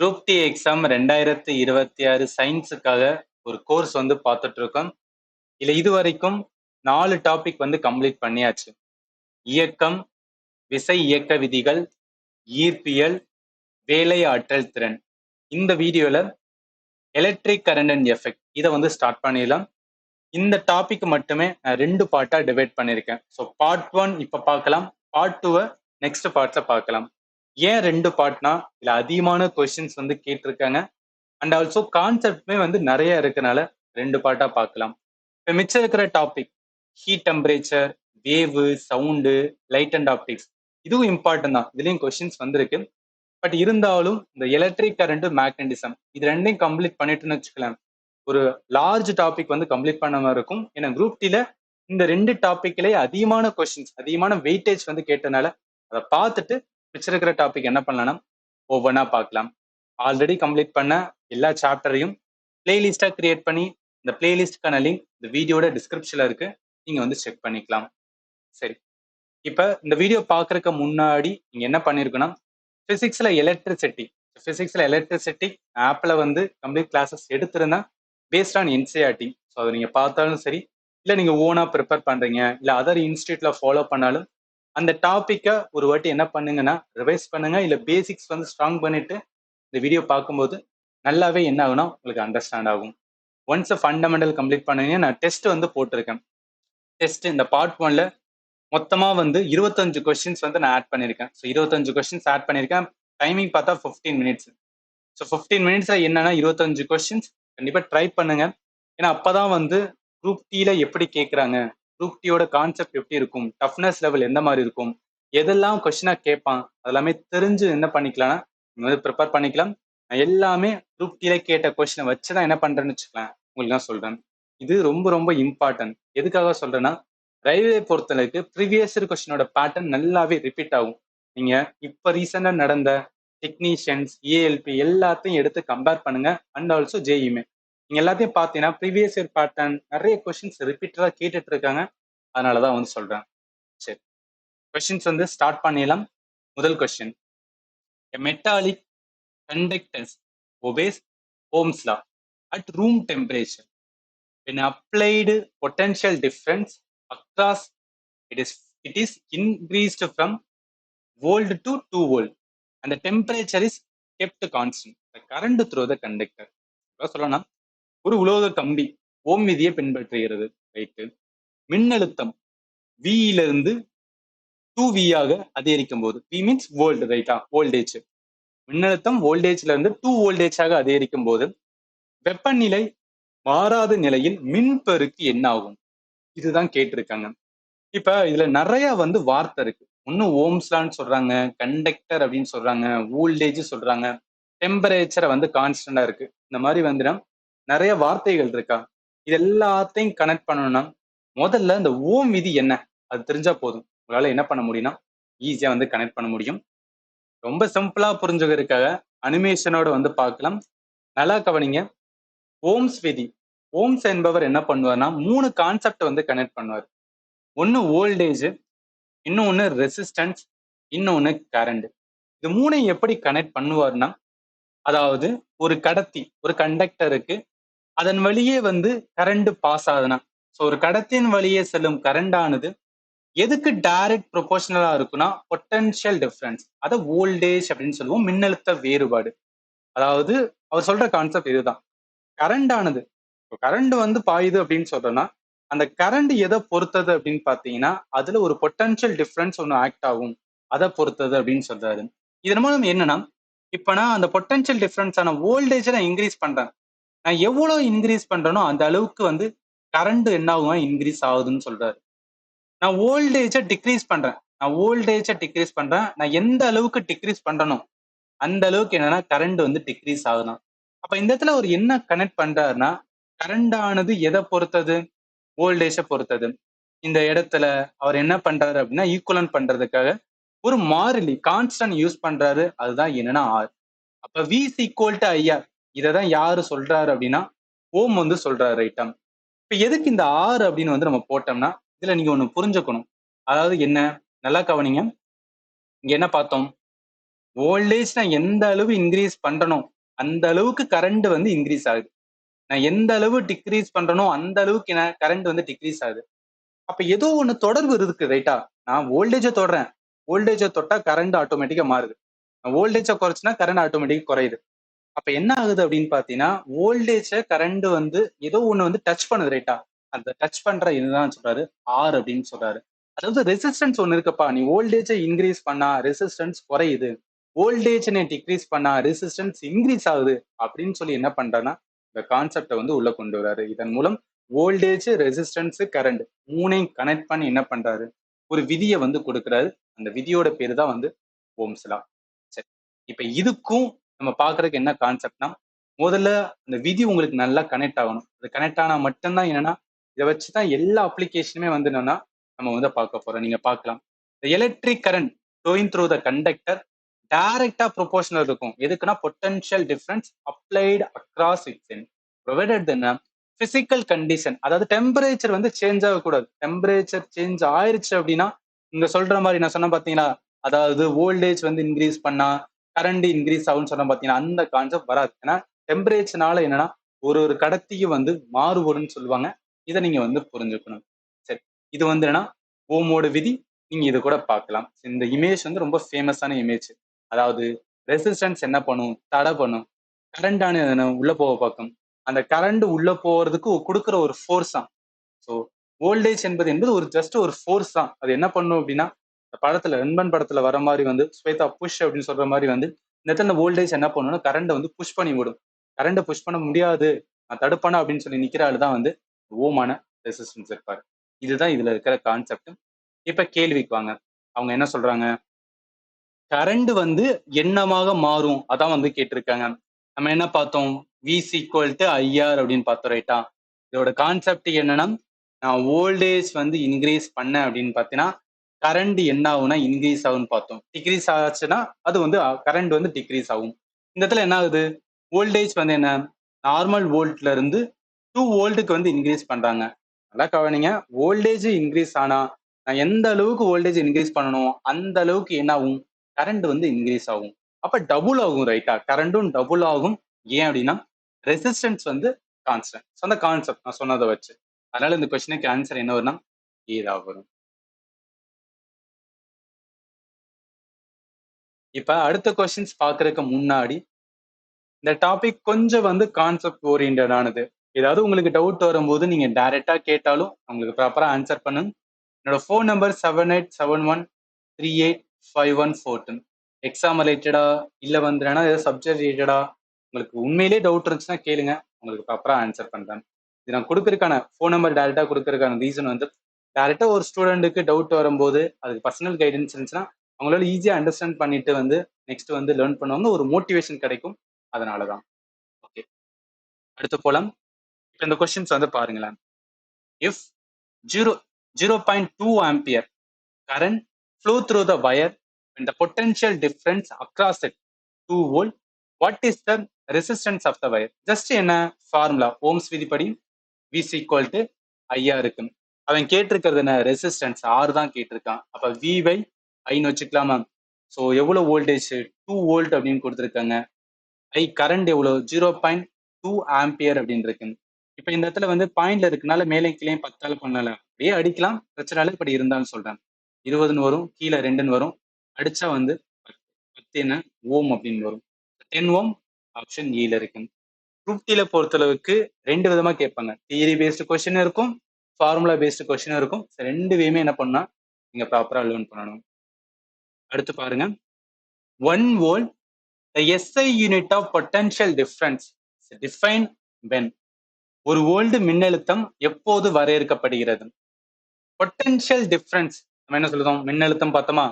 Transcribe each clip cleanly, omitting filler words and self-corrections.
Group D exam 2026 சயின்ஸுக்காக ஒரு course வந்து பார்த்துட்டு இருக்கோம். இதுல இதுவரைக்கும் 4 டாபிக் வந்து கம்ப்ளீட் பண்ணியாச்சு. இயக்கம், விசை இயக்க விதிகள், ஈர்ப்பியல், வேலை ஆற்றல் திறன். இந்த வீடியோல எலக்ட்ரிக் கரண்ட் அண்ட் எஃபெக்ட் இதை வந்து ஸ்டார்ட் பண்ணிடலாம். இந்த டாபிக் மட்டுமே நான் 2 பார்ட்டா டிவைட் பண்ணியிருக்கேன். ஸோ பார்ட் 1 இப்ப பார்க்கலாம், பார்ட் 2 நெக்ஸ்ட் பார்ட்ல பார்க்கலாம். ஏன் 2 பார்ட்னா இதுல அதிகமான கொஸ்டின்ஸ் வந்து கேட்டிருக்காங்க அண்ட் ஆல்சோ கான்செப்ட்மே வந்து நிறைய இருக்கனால 2 பார்ட்டா பார்க்கலாம். இப்போ மிச்சம் இருக்கிற டாபிக் ஹீட் டெம்பரேச்சர், வேவு, சவுண்டு, லைட் அண்ட் ஆப்டிக்ஸ் இதுவும் இம்பார்ட்டன் தான். இதுலயும் கொஸ்டின்ஸ் வந்திருக்கு. பட் இருந்தாலும் இந்த எலக்ட்ரிக் கரண்ட், மேக்னடிசம் இது ரெண்டையும் கம்ப்ளீட் பண்ணிட்டுன்னு வச்சுக்கலாம், ஒரு லார்ஜ் டாபிக் வந்து கம்ப்ளீட் பண்ண மாதிரி இருக்கும். ஏன்னா குரூப் டில இந்த 2 டாபிக்லயே அதிகமான கொஸ்டின்ஸ், அதிகமான வெயிட்டேஜ் வந்து கேட்டனால அதை பார்த்துட்டு மிச்சம் இருக்கிற டாபிக் என்ன பண்ணலாம்னா ஒவ்வொன்றா பார்க்கலாம். ஆல்ரெடி கம்ப்ளீட் பண்ண எல்லா சாப்டரையும் பிளேலிஸ்டா கிரியேட் பண்ணி இந்த பிளேலிஸ்டுக்கான லிங்க் இந்த வீடியோட டிஸ்கிரிப்ஷன்ல இருக்கு, நீங்க வந்து செக் பண்ணிக்கலாம். சரி, இப்ப இந்த வீடியோ பாக்குறதுக்கு முன்னாடி நீங்க என்ன பண்ணிருக்கணும், பிசிக்ஸ்ல எலக்ட்ரிசிட்டி ஆப்ல வந்து கம்ப்ளீட் கிளாஸஸ் எடுத்திருந்தா பேஸ்ட் ஆன் என்சிஆர்டி. ஸோ அதை நீங்க பார்த்தாலும் சரி, இல்லை நீங்க ஓனா ப்ரிப்பேர் பண்றீங்க, இல்லை அதர் இன்ஸ்டியூட்ல ஃபாலோ பண்ணாலும் அந்த டாப்பிக்கை ஒரு வாட்டி என்ன பண்ணுங்கன்னா ரிவைஸ் பண்ணுங்க, இல்லை பேசிக்ஸ் வந்து ஸ்ட்ராங் பண்ணிட்டு இந்த வீடியோ பார்க்கும்போது நல்லாவே என்ன ஆகும்னா உங்களுக்கு அண்டர்ஸ்டாண்ட் ஆகும். ஒன்ஸ் ஃபண்டமெண்டல் கம்ப்ளீட் பண்ணுங்க. நான் டெஸ்ட் வந்து போட்டிருக்கேன். டெஸ்ட் இந்த பார்ட் 1ல மொத்தமா வந்து 25 கொஸ்டின்ஸ் வந்து நான் ஆட் பண்ணியிருக்கேன். ஸோ 25 கொஸ்டின்ஸ் ஆட் பண்ணியிருக்கேன். டைமிங் பார்த்தா 15 மினிட்ஸ். ஸோ 15 மினிட்ஸ்ல என்னன்னா 25 கொஸ்டின்ஸ் கண்டிப்பா ட்ரை பண்ணுங்க. ஏன்னா அப்பதான் வந்து குரூப் டில எப்படி கேட்குறாங்க, குரூப் டியோட கான்செப்ட் எப்படி இருக்கும், டஃப்னஸ் லெவல் எந்த மாதிரி இருக்கும், எதெல்லாம் கொஸ்டினா கேட்பான் அதெல்லாமே தெரிஞ்சு என்ன பண்ணிக்கலாம்னா நீங்க வந்து ப்ரிப்பேர் பண்ணிக்கலாம். நான் எல்லாமே குரூப் டில கேட்ட கொஸ்டினை வச்சுதான் என்ன பண்றேன்னு வச்சுக்கலாம் உங்களுக்கு தான் சொல்றேன். இது ரொம்ப ரொம்ப இம்பார்ட்டன்ட். எதுக்காக சொல்றேன்னா ரயில்வே பொறுத்தளவுக்கு ப்ரீவியஸ் கொஸ்டினோட பேட்டர்ன் நல்லாவே ரிப்பீட் ஆகும். நீங்க இப்ப ரீசெண்டா நடந்த டெக்னீஷியன்ஸ், ஏஎல்பி எல்லாத்தையும் எடுத்து கம்பேர் பண்ணுங்க அண்ட் ஆல்சோ ஜேஇமே. நீங்க எல்லாத்தையும் பார்த்தீங்கன்னா ப்ரீவியஸ் இயர் பேட்டர்ன் நிறைய கொஸ்டின்ஸ் ரிப்பீட்டடா கேட்டுட்டு இருக்காங்க. அதனாலதான் வந்து சொல்றேன். சரி, கொஸ்டின்ஸ் வந்து ஸ்டார்ட் பண்ணிடலாம். முதல் question, metallic conductors obeys Ohm's law at room temperature. When applied potential difference across it is increased from volt to 2 volt and the temperature is kept constant. The current through the conductor. சொல்லணும், ஒரு உலோக கம்பி ஓம் விதியை பின்பற்றுகிறது. Right. மின்னழுத்தம் V இருந்து 2V ஆக அதிகரிக்கும் போது, V மீன்ஸ் வோல்ட், ரைட்டா, வோல்டேஜ். மின்னழுத்தம் வோல்டேஜ்ல இருந்து 2 வோல்டேஜாக அதிகரிக்கும் போது வெப்பநிலை மாறாத நிலையில் மின்பெருக்கி என்ன ஆகும்? இதுதான் கேட்டிருக்காங்க. இப்ப இதுல நிறைய வந்து வார்த்தை இருக்கு. ஒன்னும் ஓம்ஸ்லான்னு சொல்றாங்க, கண்டக்டர் அப்படின்னு சொல்றாங்க, வோல்டேஜ் சொல்றாங்க, டெம்பரேச்சரை வந்து கான்ஸ்டன்டா இருக்கு. இந்த மாதிரி வந்து நிறைய வார்த்தைகள் இருக்கா. இது எல்லாத்தையும் கனெக்ட் பண்ணணும்னா முதல்ல இந்த ஓம் விதி என்ன அது தெரிஞ்சா போதும். உங்களால என்ன பண்ண முடியும்னா ஈஸியா வந்து கனெக்ட் பண்ண முடியும். ரொம்ப சிம்பிளா புரிஞ்சுக்கிறதுக்காக அனிமேஷனோட வந்து பார்க்கலாம். நல்லா கவனிங்க. ஓம்ஸ் விதி, ஓம்ஸ் என்பவர் என்ன பண்ணுவார்னா 3 கான்செப்ட் வந்து கனெக்ட் பண்ணுவார். ஒன்னு வோல்டேஜ், இன்னொன்னு ரெசிஸ்டன்ஸ், இன்னொன்னு கரண்ட். இது 3ஐயும் எப்படி கனெக்ட் பண்ணுவார்னா, அதாவது ஒரு கடத்தி, ஒரு கண்டக்டருக்கு அதன் வழியே வந்து கரண்ட் பாஸ் ஆகுதுன்னா, ஸோ ஒரு கடத்தின் வழியே செல்லும் கரண்ட் ஆனது எதுக்கு டைரக்ட் ப்ரொபோர்ஷனலா இருக்குன்னா பொட்டன்ஷியல் டிஃபரன்ஸ், அதை வோல்டேஜ் அப்படின்னு சொல்லுவோம், மின்னழுத்த வேறுபாடு. அதாவது அவர் சொல்ற கான்செப்ட் இதுதான். கரண்ட் ஆனது, கரண்ட் வந்து பாயுது அப்படின்னு சொல்றோம்னா அந்த கரண்ட் எதை பொறுத்தது அப்படின்னு பாத்தீங்கன்னா அதுல ஒரு பொட்டன்ஷியல் டிஃபரன்ஸ் ஒன்று ஆக்ட் ஆகும், அதை பொறுத்தது அப்படின்னு சொல்றாரு. இதன் மூலம் என்னன்னா, இப்ப நான் அந்த பொட்டன்ஷியல் டிஃபரன்ஸான வோல்டேஜை நான் இன்க்ரீஸ் பண்றேன். நான் எவ்வளவு இன்க்ரீஸ் பண்றேனோ அந்த அளவுக்கு வந்து கரண்ட் என்ன ஆகும், இன்க்ரீஸ் ஆகுதுன்னு சொல்றாரு. நான் வோல்டேஜை டிக்ரீஸ் பண்றேன், நான் எந்த அளவுக்கு டிக்ரீஸ் பண்றனோ அந்த அளவுக்கு என்னன்னா கரண்ட் வந்து டிக்ரீஸ் ஆகுதான். அப்ப இந்த இடத்துல அவர் என்ன கனெக்ட் பண்றாருன்னா, கரண்ட் ஆனது எதை பொறுத்தது, வோல்டேஜை பொறுத்தது. இந்த இடத்துல அவர் என்ன பண்றாரு அப்படின்னா ஈக்குவலன்ட் பண்றதுக்காக ஒரு மாறிலி கான்ஸ்டன்ட் யூஸ் பண்றாரு. அதுதான் என்னன்னா ஆர். அப்ப V is equal to IR. இதைதான் யாரு சொல்றாரு அப்படின்னா ஓம் வந்து சொல்றாரு, ரைட்டா. இப்ப எதுக்கு இந்த ஆர் அப்படின்னு வந்து நம்ம போட்டோம்னா இதுல நீங்க ஒண்ணு புரிஞ்சுக்கணும். அதாவது என்ன, நல்லா கவனிங்க. இங்க என்ன பார்த்தோம், வோல்டேஜ் நான் எந்த அளவு இன்க்ரீஸ் பண்றனோ அந்த அளவுக்கு கரண்ட் வந்து இன்க்ரீஸ் ஆகுது. நான் எந்த அளவு டிக்ரீஸ் பண்றனோ அந்த அளவுக்கு கரண்ட் வந்து டிக்ரீஸ் ஆகுது. அப்ப ஏதோ ஒண்ணு தொடர்பு இருக்கு ரைட்டா? நான் வோல்டேஜ தொடுறேன். வோல்டேஜ தொட்டா கரண்ட் ஆட்டோமேட்டிக்கா மாறுது. நான் வோல்டேஜ குறைச்சுனா கரண்ட் ஆட்டோமேட்டிக்கா குறையுது. அப்ப என்ன ஆகுது அப்படின்னு பாத்தீங்கன்னா, வோல்டேஜ கரண்ட் வந்து ஏதோ ஒண்ணு வந்து டச் பண்ணுது ரைட்டா? அந்த டச் பண்ற இதுதான் சொல்றாரு ஆர் அப்படின்னு சொல்றாரு. அதாவது ரெசிஸ்டன்ஸ் ஒண்ணு இருக்குப்பா. நீ வோல்டேஜ இன்க்ரீஸ் பண்ணா ரெசிஸ்டன்ஸ் குறையுது. வோல்டேஜ் நீ டிக்ரீஸ் பண்ணா ரெசிஸ்டன்ஸ் இன்க்ரீஸ் ஆகுது அப்படின்னு சொல்லி என்ன பண்றாருன்னா, இந்த கான்செப்டை வந்து உள்ள கொண்டு வராரு. இதன் மூலம் வோல்டேஜ், ரெசிஸ்டன்ஸ், கரண்ட் மூணையும் கனெக்ட் பண்ணி என்ன பண்றாரு? ஒரு விதியை வந்து கொடுக்கிறாரு. அந்த விதியோட பேரு தான் வந்து ஓம்ஸ் லா. சரி. இப்ப இதுக்கும் நம்ம பாக்குறதுக்கு என்ன கான்செப்ட்னா, முதல்ல அந்த விதி உங்களுக்கு நல்லா கனெக்ட் ஆகணும். அது கனெக்ட் ஆனா மட்டும்தான் என்னன்னா, இதை வச்சுதான் எல்லா அப்ளிகேஷனுமே வந்து என்னன்னா நம்ம வந்து பார்க்க போறோம். நீங்க பார்க்கலாம். எலக்ட்ரிக் கரண்ட் ஃப்ளோயிங் த்ரூ த கண்டக்டர் டைரக்டா ப்ரொபோஷனல் இருக்கும். எதுக்குன்னா potential difference applied across it's end provided என்ன பிசிக்கல் கண்டிஷன், அதாவது டெம்பரேச்சர் வந்து சேஞ்ச் ஆகக்கூடாது. டெம்பரேச்சர் சேஞ்ச் ஆயிருச்சு அப்படின்னா நீங்க சொல்ற மாதிரி நான் சொன்ன பாத்தீங்களா, அதாவது வோல்டேஜ் வந்து இன்க்ரீஸ் பண்ணா கரண்ட் இன்க்ரீஸ் ஆகும்னு சொன்ன பாத்தீங்கன்னா அந்த கான்செப்ட் வராது. ஏன்னா டெம்பரேச்சர்னால என்னன்னா ஒரு கடத்தியும் வந்து மாறுபடும்னு சொல்லுவாங்க. இதை நீங்க வந்து புரிஞ்சுக்கணும். சரி, இது வந்து என்னன்னா ஓமோட விதி. நீங்க இது கூட பார்க்கலாம். இந்த இமேஜ் வந்து ரொம்ப ஃபேமஸான இமேஜ். அதாவது ரெசிஸ்டன்ஸ் என்ன பண்ணும்? தடை பண்ணும். கரண்ட் ஆன உள்ள போக பார்க்கும். அந்த கரண்ட் உள்ள போறதுக்கு கொடுக்குற ஒரு ஃபோர்ஸ் தான். ஸோ வோல்டேஜ் என்பது ஒரு ஜஸ்ட் ஒரு ஃபோர்ஸ் தான். அது என்ன பண்ணும் அப்படின்னா, இந்த படத்துல நண்பன் படத்துல வர மாதிரி வந்து ஸ்வேதா புஷ் அப்படின்னு சொல்ற மாதிரி வந்து இந்த இடத்துல வோல்டேஜ் என்ன பண்ணணும்னா கரண்ட்டை வந்து புஷ் பண்ணி விடும். கரண்ட்டை புஷ் பண்ண முடியாது, நான் தடுப்பானா அப்படின்னு சொல்லி நிக்கிற ஆளு தான் வந்து ஓமான ரெசிஸ்டன்ஸ் இருப்பாரு. இதுதான் இதுல இருக்கிற கான்செப்ட். இப்ப கேள்விக்கு வாங்க. அவங்க என்ன சொல்றாங்க? கரண்ட் வந்து என்னமாக மாறும் அதான் வந்து கேட்டிருக்காங்க. நம்ம என்ன பார்த்தோம்? V ஈக்குவல் டு IR அப்படின்னு பார்த்தோம் ரைட்டா? இதோட கான்செப்ட் என்னன்னா, நான் வோல்டேஜ் வந்து இன்க்ரீஸ் பண்ணேன் அப்படின்னு பார்த்தீங்கன்னா கரண்ட் என்ன ஆகும்னா இன்க்ரீஸ் ஆகும்னு பார்த்தோம். டிக்ரீஸ் ஆச்சுன்னா அது வந்து கரண்ட் வந்து டிக்ரீஸ் ஆகும். இந்த இடத்துல என்ன ஆகுது? வோல்டேஜ் வந்து என்ன நார்மல் வோல்ட்ல இருந்து 2 வோல்ட்டுக்கு வந்து இன்க்ரீஸ் பண்றாங்க. நல்லா கவனிங்க. வோல்டேஜ் இன்க்ரீஸ் ஆனா நான் எந்த அளவுக்கு வோல்டேஜ் இன்க்ரீஸ் பண்ணணும் அந்த அளவுக்கு என்ன ஆகும்? கரண்ட் வந்து இன்க்ரீஸ் ஆகும். அப்ப டபுள் ஆகும் ரைட்டா? கரண்டும் டபுள் ஆகும். ஏன் அப்படின்னா ரெசிஸ்டன்ஸ் வந்து கான்ஸ்டன்ட். அந்த கான்செப்ட் நான் சொன்னதை வச்சு. அதனால இந்த கொஸ்டினுக்கு ஆன்சர் என்ன வரும்னா ஏதா வரும். இப்ப அடுத்த கொஸ்டின்ஸ் பாக்குறதுக்கு முன்னாடி இந்த டாபிக் கொஞ்சம் வந்து கான்செப்ட் ஓரியன்டானது. ஏதாவது உங்களுக்கு டவுட் வரும்போது நீங்க டைரக்டா கேட்டாலும் உங்களுக்கு ப்ராப்பரா ஆன்சர் பண்ணுங்க. என்னோட ஃபோன் நம்பர் 7871385142. எக்ஸாம் ரிலேட்டடா இல்ல வந்து ஏதாவது சப்ஜெக்ட் ரிலேட்டடா உங்களுக்கு உண்மையிலேயே டவுட் இருந்துச்சுன்னா கேளுங்க, உங்களுக்கு ப்ராப்பரா ஆன்சர் பண்றேன். இது நான் கொடுக்கறதுக்கான ஃபோன் நம்பர் டைரக்டா கொடுக்கறதுக்கான ரீசன் வந்து டைரக்டா ஒரு ஸ்டூடெண்ட்டுக்கு டவுட் வரும்போது அதுக்கு பர்சனல் கைடன்ஸ் இருந்துச்சுன்னா அவங்களால ஈஸியா அண்டர்ஸ்டாண்ட் பண்ணிட்டு வந்து நெக்ஸ்ட் வந்து லேர்ன் பண்ணுவாங்க. ஒரு மோட்டிவேஷன் கிடைக்கும். அதனாலதான். ஓகே, அடுத்து போலாம். இப்ப இந்த கொஸ்டின்ஸ் வந்து பாருங்களேன். If 0.2 ampere current flow through the wire and the potential difference across it 2 volt, what is the resistance of the wire? Just என்ன ஃபார்முலா ஓம்ஸ் விதிப்படி V equal to IR இருக்கு. அவன் கேட்டிருக்கிறது என்ன? ரெசிஸ்டன்ஸ் ஆர் தான் கேட்டிருக்கான். அப்ப V by ஐன்னு வச்சுக்கலாமா? ஸோ எவ்வளவு வோல்டேஜ்? 2 வோல்ட் அப்படின்னு கொடுத்துருக்காங்க. ஐ கரண்ட் எவ்வளவு? 0.2 ஆம்பியர் அப்படின்னு இருக்கு. இப்ப இந்த இடத்துல வந்து பாயிண்ட்ல இருக்கனால மேலே கீழே 10ஆல பண்ணல, அப்படியே அடிக்கலாம், பிரச்சனை இல்லை. இப்படி இருந்தாலும் சொல்றேன் 20ன்னு வரும், கீழே 2ன்னு வரும், அடிச்சா வந்து 10 என்ன ஓம் அப்படின்னு வரும். 10 ஓம் ஆப்ஷன் ஏல இருக்கு. குரூப் டில பொறுத்தளவுக்கு 2 விதமா கேட்பாங்க. தியரி பேஸ்டு கொஸ்டின் இருக்கும், ஃபார்முலா பேஸ்டு கொஸ்டின் இருக்கும். ரெண்டு வேமே என்ன பண்ணா நீங்க ப்ராப்பரா லேர்ன் பண்ணணும். அடுத்து பாருங்க. 1 volt the SI unit of potential difference is defined when. ஒரு வோல்ட் மின்னழுத்தம் எப்போது வரையறுக்கப்படுகிறது? பொட்டன்ஷியல் டிஃபரன்ஸ் நம்ம என்ன சொல்லுறோம்? மின்னழுத்தம் பார்த்தோமா?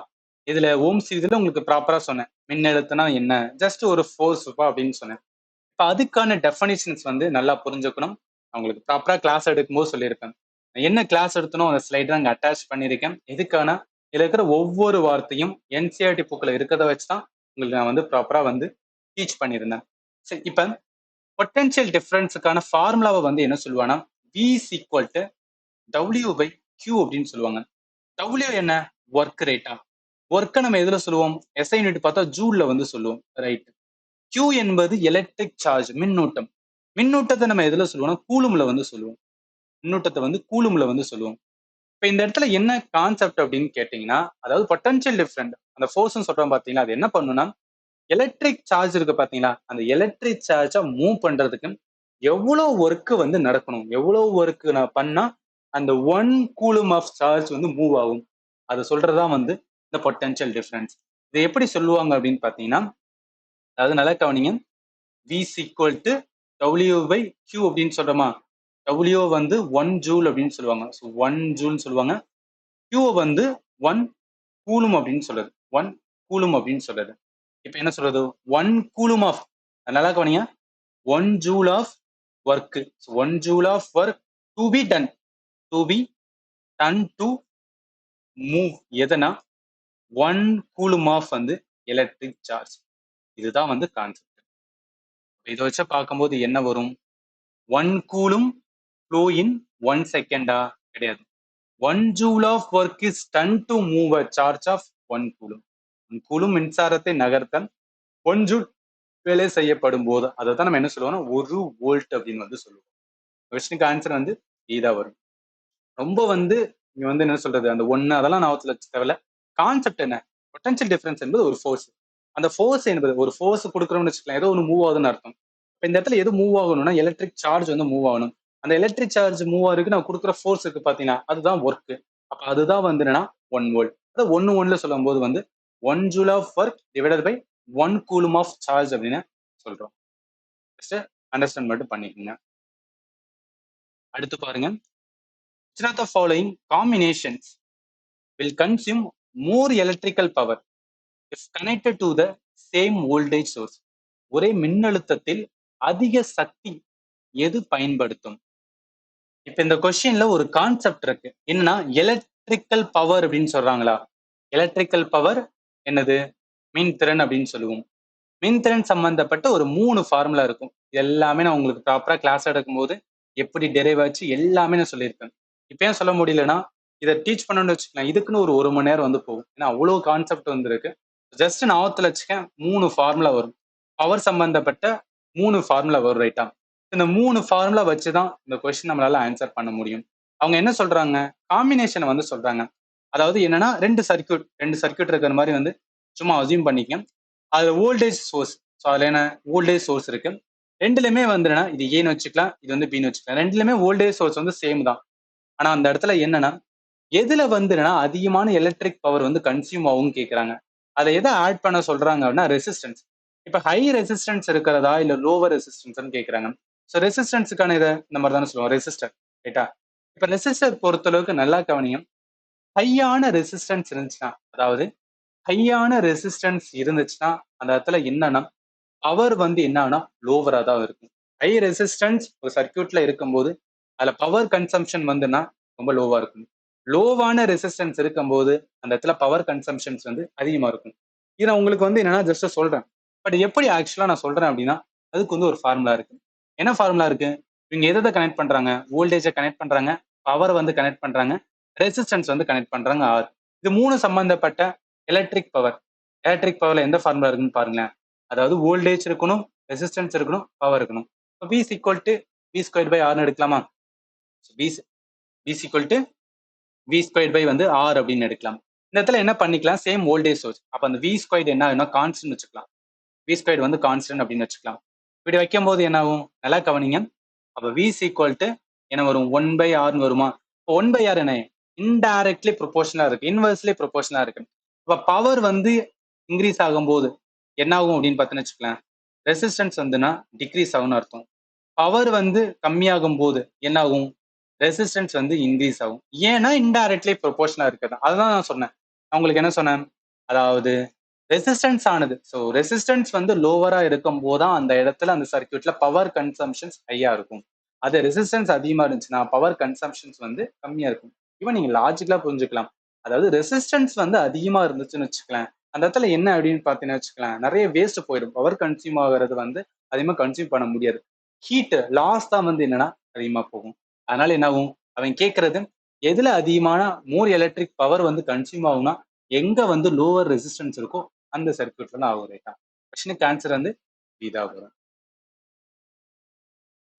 இதுல ஓம்ஸ் இதுல உங்களுக்கு ப்ராப்பரா சொன்னேன். மின்னழுத்தம்னா என்ன? ஜஸ்ட் ஒரு ஃபோர்ஸ் அப்படின்னு சொன்னேன். இப்ப அதுக்கான டெஃபனிஷன்ஸ் வந்து நல்லா புரிஞ்சுக்கணும். அவங்களுக்கு ப்ராப்பரா கிளாஸ் எடுக்கும்போது சொல்லியிருப்பேன். என்ன கிளாஸ் எடுத்தனோ அந்த ஸ்லைட் அங்க அட்டாச் பண்ணியிருக்கேன். எதுக்கான இதுல இருக்கிற ஒவ்வொரு வார்த்தையும் NCERT புக்ல இருக்கிறத வச்சுதான் உங்களுக்கு நான் வந்து ப்ராப்பரா வந்து டீச் பண்ணியிருந்தேன். சரி, இப்ப பொட்டன்ஷியல் டிஃபரன்ஸுக்கான ஃபார்முலாவை வந்து என்ன சொல்லுவானா V is equal to W by Q அப்படின்னு சொல்லுவாங்க. W என்ன? ஒர்க் ரேட்டா? ஒர்க்கை நம்ம எதுல சொல்லுவோம்? எஸ்ஐ யூனிட் பார்த்தா ஜூல்ல வந்து சொல்லுவோம், ரைட்? Q என்பது எலக்ட்ரிக் சார்ஜ், மின்னூட்டம். மின்னூட்டத்தை நம்ம எதுல சொல்லுவோம்னா கூலும்ல வந்து சொல்லுவோம். மின்னூட்டத்தை வந்து கூலும்ல வந்து சொல்லுவோம். இப்ப இந்த இடத்துல என்ன கான்செப்ட் அப்படின்னு கேட்டீங்கன்னா, அதாவது பொட்டன்ஷியல் டிஃபரண்ட் அந்த ஃபோர்ஸ்னு சொல்றோம் பாத்தீங்களா, அது என்ன பண்ணுன்னா எலக்ட்ரிக் சார்ஜ் இருக்கு பாத்தீங்களா, அந்த எலக்ட்ரிக் சார்ஜை மூவ் பண்றதுக்கு எவ்வளவு ஒர்க் வந்து நடக்கணும், எவ்வளவு ஒர்க் நான் பண்ணா அந்த 1 கூலும் ஆஃப் சார்ஜ் வந்து மூவ் ஆகும், அது சொல்றதுதான் வந்து இந்த பொட்டன்ஷியல் டிஃபரன்ஸ். இதை எப்படி சொல்லுவாங்க அப்படின்னு பாத்தீங்கன்னா, அதாவது நல்லா கவனிங்க, V is equal to W by Q அப்படின்னு சொல்றோமா, W வந்து 1 ஜூல் அப்படின்னு சொல்லுவாங்க, ஸோ 1 ஜூல்னு சொல்லுவாங்க. Q வந்து 1 கூலும் அப்படின்னு சொல்றது, 1 கூலும் அப்படின்னு சொல்றது. இப்ப என்ன சொல்றது, 1 கூலும் ஆஃப், நல்லா கவனிங்க, 1 joule of work, 1 joule of work to be done, to be done to move எதனா 1 கூலும் ஆஃப் வந்து எலக்ட்ரிக் சார்ஜ். இதுதான் வந்து கான்செப்ட். இதை வச்சு பார்க்கும்போது என்ன வரும், 1 கூலும் ஃப்ளோ இன் 1 செகண்டா? கிடையாது. 1 joule of work is done to move a charge of 1 coulomb. 1 coulomb மின்சாரத்தை நகர்த்தல் 1 ஜூல் வேலை செய்யப்படும் போது அதை தான் நம்ம என்ன சொல்லுவோம்னா 1 வோல்ட் அப்படின்னு வந்து சொல்லுவோம். கொஸ்டினுக்கு ஆன்சர் வந்து இதா வரும். ரொம்ப வந்து இங்க வந்து என்ன சொல்றது, அந்த ஒன்னு அதெல்லாம் ஞாபகத்துல வச்சு தேவையில்ல. கான்செப்ட் என்ன, பொட்டன்ஷியல் டிஃபரன்ஸ் என்பது ஒரு ஃபோர்ஸ். அந்த ஃபோர்ஸ் என்பது ஒரு ஃபோர்ஸ் கொடுக்குறோம்னு வச்சுக்கலாம், ஏதோ ஒன்று மூவ் ஆகுதுன்னு அர்த்தம். இப்போ இந்த இடத்துல எது மூவ் ஆகணும்னா எலக்ட்ரிக் சார்ஜ் வந்து மூவ் ஆகணும். அந்த எலக்ட்ரிக் சார்ஜ் மூவ் ஆகுறதுக்கு நான் கொடுக்குற ஃபோர்ஸ் இருக்கு பாத்தீங்கன்னா, அதுதான் ஒர்க். அப்ப அதுதான் வந்து என்னன்னா 1 வோல்ட். அதாவது 1 சொல்லும் போது வந்து 1 joule of work divided by 1 coulomb of charge அப்படின்னு சொல்றோம். அண்டர்ஸ்டாண்ட் மட்டும் பண்ணிக்கோங்க. அடுத்து பாருங்க, which of the following combinations will consume more electrical power if connected to the same voltage source? ஒரே மின்னழுத்தத்தில் அதிக சக்தி எது பயன்படுத்தும்? இப்ப இந்த கொஸ்டின்ல ஒரு கான்செப்ட் இருக்கு, என்னன்னா எலக்ட்ரிக்கல் பவர் அப்படின்னு சொல்றாங்களா. எலக்ட்ரிக்கல் பவர் என்னது, மின்திறன் அப்படின்னு சொல்லுவோம். மின்திறன் சம்பந்தப்பட்ட ஒரு 3 ஃபார்முலா இருக்கும். எல்லாமே நான் உங்களுக்கு ப்ராப்பரா கிளாஸ் எடுக்கும் போது எப்படி டெரைவ் ஆச்சு எல்லாமே நான் சொல்லியிருப்பேன். இப்ப ஏன் சொல்ல முடியலன்னா, இதை டீச் பண்ணணும்னு வச்சுக்கலாம், இதுக்குன்னு ஒரு 1 மணி நேரம் வந்து போகும். ஏன்னா அவ்வளவு கான்செப்ட் வந்து இருக்கு. ஜஸ்ட் ஞாபகத்துல வச்சுக்கேன், 3 ஃபார்முலா வரும். பவர் சம்பந்தப்பட்ட 3 ஃபார்முலா வரும், ரைட்டா? இந்த 3 ஃபார்முலா வச்சுதான் இந்த கொஸ்டின் நம்மளால ஆன்சர் பண்ண முடியும். அவங்க என்ன சொல்றாங்க, காம்பினேஷனை வந்து சொல்றாங்க. அதாவது என்னன்னா ரெண்டு சர்க்கியூட் இருக்கிற மாதிரி வந்து சும்மா அசியூம் பண்ணிக்க. அது வோல்டேஜ் சோர்ஸ், ஸோ அதுல என்ன வோல்டேஜ் சோர்ஸ் இருக்கு. ரெண்டுலயுமே வந்து என்னன்னா இது ஏன்னு வச்சுக்கலாம், இது வந்து பின்னு வச்சுக்கலாம். ரெண்டுலயுமே வோல்டேஜ் சோர்ஸ் வந்து சேம் தான். ஆனா அந்த இடத்துல என்னன்னா எதுல வந்து என்னன்னா அதிகமான எலக்ட்ரிக் பவர் வந்து கன்சியூம் ஆகும் கேட்கறாங்க. அதை எதை ஆட் பண்ண சொல்றாங்க அப்படின்னா ரெசிஸ்டன்ஸ். இப்ப ஹை ரெசிஸ்டன்ஸ் இருக்கிறதா இல்ல லோவர் ரெசிஸ்டன்ஸ் கேட்கறாங்க. ஸோ ரெசிஸ்டன்ஸுக்கான இதை இந்த மாதிரி தானே சொல்லுவோம், ரெசிஸ்டர், ரைட்டா? இப்ப ரெசிஸ்டர் பொறுத்தளவுக்கு நல்லா கவனியும், ஹையான ரெசிஸ்டன்ஸ் இருந்துச்சுன்னா, அதாவது ஹையான ரெசிஸ்டன்ஸ் இருந்துச்சுன்னா அந்த இடத்துல என்னன்னா பவர் வந்து என்னன்னா லோவரா தான் இருக்கும். ஹை ரெசிஸ்டன்ஸ் ஒரு சர்க்கியூட்ல இருக்கும்போது அதுல பவர் கன்சம்ஷன் வந்துன்னா ரொம்ப லோவா இருக்கும். லோவான ரெசிஸ்டன்ஸ் இருக்கும்போது அந்த இடத்துல பவர் கன்சம்ஷன்ஸ் வந்து அதிகமா இருக்கும். இதை உங்களுக்கு வந்து என்னன்னா ஜஸ்ட் சொல்றேன். பட் எப்படி ஆக்சுவலா நான் சொல்றேன் அப்படின்னா, அதுக்கு வந்து ஒரு ஃபார்முலா இருக்கு. என்ன ஃபார்முலா இருக்கு, இவங்க எதை கனெக்ட் பண்றாங்க, வோல்டேஜை கனெக்ட் பண்றாங்க, பவர் வந்து கனெக்ட் பண்றாங்க, ரெசிஸ்டன்ஸ் வந்து கனெக்ட் பண்றாங்க, ஆர். இது 3 சம்பந்தப்பட்ட எலக்ட்ரிக் பவர். எலக்ட்ரிக் பவர்ல எந்த ஃபார்முலா இருக்குன்னு பாருங்களேன். அதாவது வோல்டேஜ் இருக்கணும், ரெசிஸ்டன்ஸ் இருக்கணும், பவர் இருக்கணும். V is equal to V squared by R எடுக்கலாமா? V is equal to V squared by வந்து R அப்படின்னு எடுக்கலாம். இந்த இடத்துல என்ன பண்ணிக்கலாம், சேம் வோல்டேஜ் சோர்ஸ். அப்ப அந்த V squared என்ன ஆகும்னா கான்ஸ்டன்ட் வச்சுக்கலாம். V squared வந்து கான்ஸ்டன்ட் அப்படின்னு வச்சுக்கலாம். இப்படி வைக்கும் போது என்ன ஆகும், நல்லா கவனிங்க. அப்ப V is equal to என்ன வரும், 1 by R வருமா? 1 by R என்ன இன்டைரக்ட்லி ப்ரொபோர்ஷனலா இருக்கு, இன்வெர்ஸ்லி ப்ரொபோர்ஷனலா இருக்கு. இப்ப பவர் வந்து இன்க்ரீஸ் ஆகும்போது என்ன ஆகும் அப்படின்னு பார்த்தீங்கன்னு வச்சுக்கலாம், ரெசிஸ்டன்ஸ் வந்துன்னா டிக்ரீஸ் ஆகும்னு அர்த்தம். பவர் வந்து கம்மியாகும் போது என்ன ஆகும், ரெசிஸ்டன்ஸ் வந்து இன்க்ரீஸ் ஆகும். ஏன்னா இன்டைரக்ட்லி ப்ரொபோர்ஷனலா இருக்குது. அதுதான் நான் சொன்னேன். நான் உங்களுக்கு என்ன சொன்னேன், அதாவது ரெசிஸ்டன்ஸ் ஆனது, ஸோ ரெசிஸ்டன்ஸ் வந்து லோவரா இருக்கும் போதுதான் அந்த இடத்துல அந்த சர்க்கியூட்ல பவர் கன்சம்ஷன்ஸ் ஹையா இருக்கும். அது ரெசிஸ்டன்ஸ் அதிகமா இருந்துச்சுன்னா பவர் கன்சம்ஷன்ஸ் வந்து கம்மியா இருக்கும். இவன் நீங்க லாஜிக்கலா புரிஞ்சுக்கலாம். அதாவது ரெசிஸ்டன்ஸ் வந்து அதிகமா இருந்துச்சுன்னு வச்சுக்கலாம், அந்த இடத்துல என்ன அப்படின்னு பாத்தீங்கன்னா வச்சுக்கலாம், நிறைய வேஸ்ட் போயிடும். பவர் கன்சியூம் ஆகுறது வந்து அதிகமா கன்சியூம் பண்ண முடியாது. ஹீட் லாஸ் தான் வந்து என்னன்னா அதிகமா போகும். அதனால என்ன ஆகும், அவன் கேட்கறது எதுல அதிகமான மோர் எலக்ட்ரிக் பவர் வந்து கன்சியூம் ஆகும்னா எங்க வந்து லோவர் ரெசிஸ்டன்ஸ் இருக்கோ அந்த சர்க்யூட்ல தான் ஆகும் ரைட்டா. கொஸ்டினுக்கு ஆன்சர் வந்து இதா வரும்.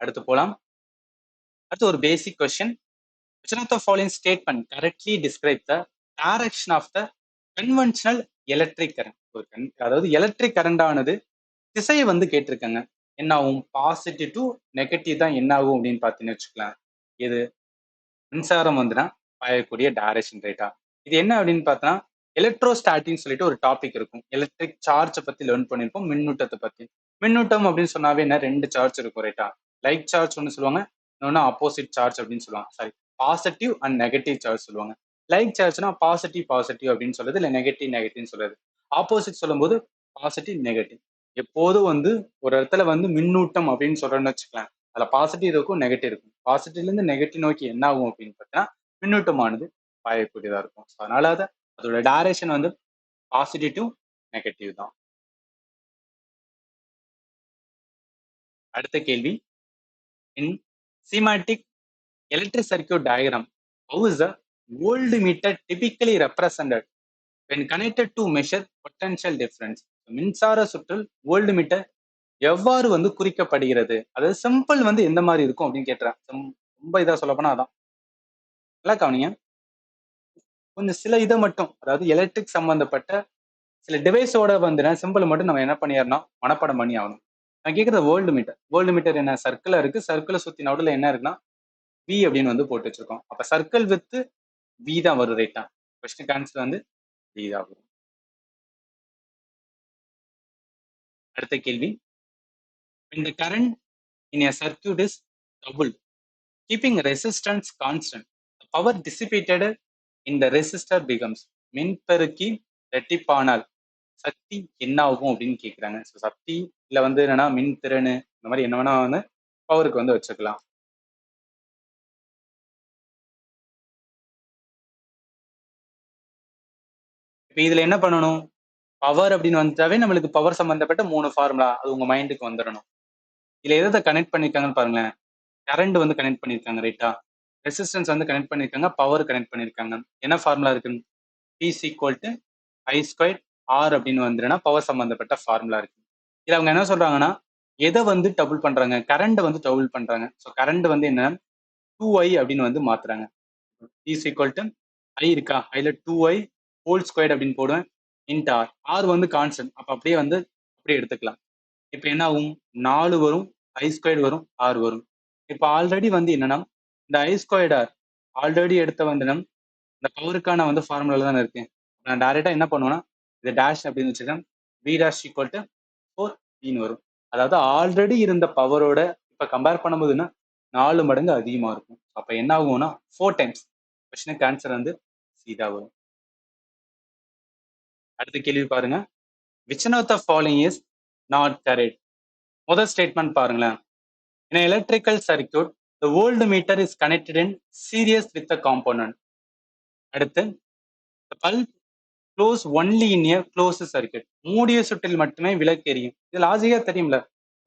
அடுத்து போலாம். அடுத்து ஒரு basic question. Which of the following statement correctly describe the direction of the conventional electric current? அதாவது எலக்ட்ரிக் கரண்ட் ஆனது திசையை வந்து கேட்டிருக்காங்க. என்ன ஆகும்? பாசிட்டிவ் டு நெகட்டிவ் தான் என்ன ஆகும் அப்படின்னு பார்த்தீங்கன்னு வச்சுக்கலாம். இது மின்சாரம் வந்துன்னா பாயக்கூடிய டைரக்ஷன் ரைட்டா. இது என்ன அப்படின்னு பார்த்தா எலக்ட்ரோஸ்டாட்டிக்னு சொல்லிட்டு ஒரு டாபிக் இருக்கும். எலக்ட்ரிக் சார்ஜை பத்தி லேர்ன் பண்ணிருப்போம், மின்னூட்டத்தை பத்தி. மின்னூட்டம் அப்படின்னு சொன்னாவே என்ன, ரெண்டு சார்ஜ் இருக்கும் ரைட்டா. லைக் சார்ஜ் ஒன்று சொல்லுவாங்க, இன்னொன்னு ஆப்போசிட் சார்ஜ் அப்படின்னு சொல்லுவாங்க. Sorry, positive and negative charge சொல்லுவாங்க. லைக் சார்ஜ்னா பாசிட்டிவ் பாசிட்டிவ் அப்படின்னு சொல்றது, இல்லை நெகட்டிவ் நெகட்டிவ்னு சொல்றது. ஆப்போசிட் சொல்லும்போது பாசிட்டிவ் நெகட்டிவ். எப்போதும் வந்து ஒரு இடத்துல வந்து மின்னூட்டம் அப்படின்னு சொல்றேன்னு வச்சுக்கலாம், அதுல பாசிட்டிவ் இருக்கும் நெகட்டிவ் இருக்கும். பாசிட்டிவ்ல இருந்து நெகட்டிவ் நோக்கி என்ன ஆகும் அப்படின்னு பார்த்தீங்கன்னா மின்னூட்டமானது பாயக்கூடியதா இருக்கும். அதனால அதோட டைரக்ஷன் வந்து பாசிட்டிவ் டு நெகட்டிவ் தான். அடுத்த கேள்வி. இன் schematic electric circuit diagram, how is the voltmeter typically represented when connected to measure potential difference? மின்சார சுற்றில் வோல்ட்மீட்டர் எவ்வாறு வந்து குறிக்கப்படுகிறது? அதாவது சிம்பிள் வந்து எந்த மாதிரி இருக்கும் அப்படின்னு கேட்கிறேன். ரொம்ப இதா சொல்ல போனா அதான். நல்லா கவனிங்க. கொஞ்சம் சில இதை மட்டும், அதாவது எலக்ட்ரிக் சம்பந்தப்பட்ட சில டிவைஸோட வந்து சிம்பிள் மட்டும் நம்ம என்ன பண்ணிடணும், மனப்பாடம் பண்ணி ஆகணும். நான் கேட்கறது வேர்ல்டு மீட்டர். வேர்ல்டு மீட்டர் என்ன, சர்க்கிளா இருக்கு, சர்க்கிளை சுத்தி நடுவில் என்ன இருக்குன்னா வி அப்படின்னு வந்து போட்டு வச்சிருக்கோம். அப்ப சர்க்கிள் வித் வி தான் வரும் ரைட்டா. கொஸ்டின் ஆன்சர் வந்து வி தான் வரும். அடுத்த கேள்வி. when the current in a circuit is doubled, keeping resistance constant, the power dissipated in the resistor becomes, மின்பெருக்கி ரெட்டிப்பானால் சக்தி என்ன ஆகும் அப்படின்னு கேட்குறாங்க. ஸோ சக்தி இல்லை வந்து என்னன்னா மின் திறனு இந்த மாதிரி என்ன வேணா வந்து பவருக்கு வந்து வச்சுக்கலாம். இப்போ இதுல என்ன பண்ணணும், பவர் அப்படின்னு வந்துட்டாவே நம்மளுக்கு பவர் சம்பந்தப்பட்ட 3 ஃபார்முலா அது உங்க மைண்டுக்கு வந்துடணும். இதுல எதை கனெக்ட் பண்ணிருக்காங்கன்னு பாருங்களேன். கரண்ட் வந்து கனெக்ட் பண்ணிருக்காங்க ரைட்டா, ரெசிஸ்டன்ஸ் வந்து கனெக்ட் பண்ணிருக்காங்க, பவர் கனெக்ட் பண்ணிருக்காங்க. என்ன ஃபார்முலா இருக்கு, P = I² R அப்படின்னு வந்துருன்னா பவர் சம்பந்தப்பட்ட ஃபார்முலா இருக்கு. இதுல அவங்க என்ன சொல்றாங்கன்னா எதை வந்து டபுள் பண்றாங்க, கரண்ட் வந்து டபுள் பண்றாங்க. ஸோ கரண்ட் வந்து என்ன 2I அப்படின்னு வந்து மாத்துறாங்க. P = I இருக்கா, அதுல 2I ஹோல் ஸ்கொயர்ட் அப்படின்னு போடுவேன், இன்ட் ஆர். ஆர் வந்து கான்ஸ்டன்ட், அப்ப அப்படியே வந்து அப்படியே எடுத்துக்கலாம். இப்போ என்ன ஆகும், 4 வரும், I² வரும், ஆர் வரும். இப்போ ஆல்ரெடி வந்து என்னன்னா இந்த I² ஆர் ஆல்ரெடி எடுத்த வந்து இந்த பவருக்கான வந்து ஃபார்முலா தானே இருக்கு. நான் டைரக்டா என்ன பண்ணுவேன்னா இது டேஷ் அப்படின்னு வச்சுக்கேன், V' = 4 வரும். அதாவது ஆல்ரெடி இருந்த பவரோட இப்ப கம்பேர் பண்ணும்போதுன்னா 4 மடங்கு அதிகமா இருக்கும். அப்ப என்ன ஆகும்னா 4 டைம்ஸ். கொஸ்டினுக்கு ஆன்சர் வந்து சீதா வரும். அடுத்த கேள்வி பாருங்க. which one of the following is not correct? முதல் ஸ்டேட்மெண்ட் பாருங்களேன். in an electrical circuit the voltmeter is connected in series with the component. அடுத்து the bulb close only in a closed circuit. மூடிய சுற்றில் மட்டுமே விளக்கு எரியும். இது லாஜிக்கா தெரியும்ல,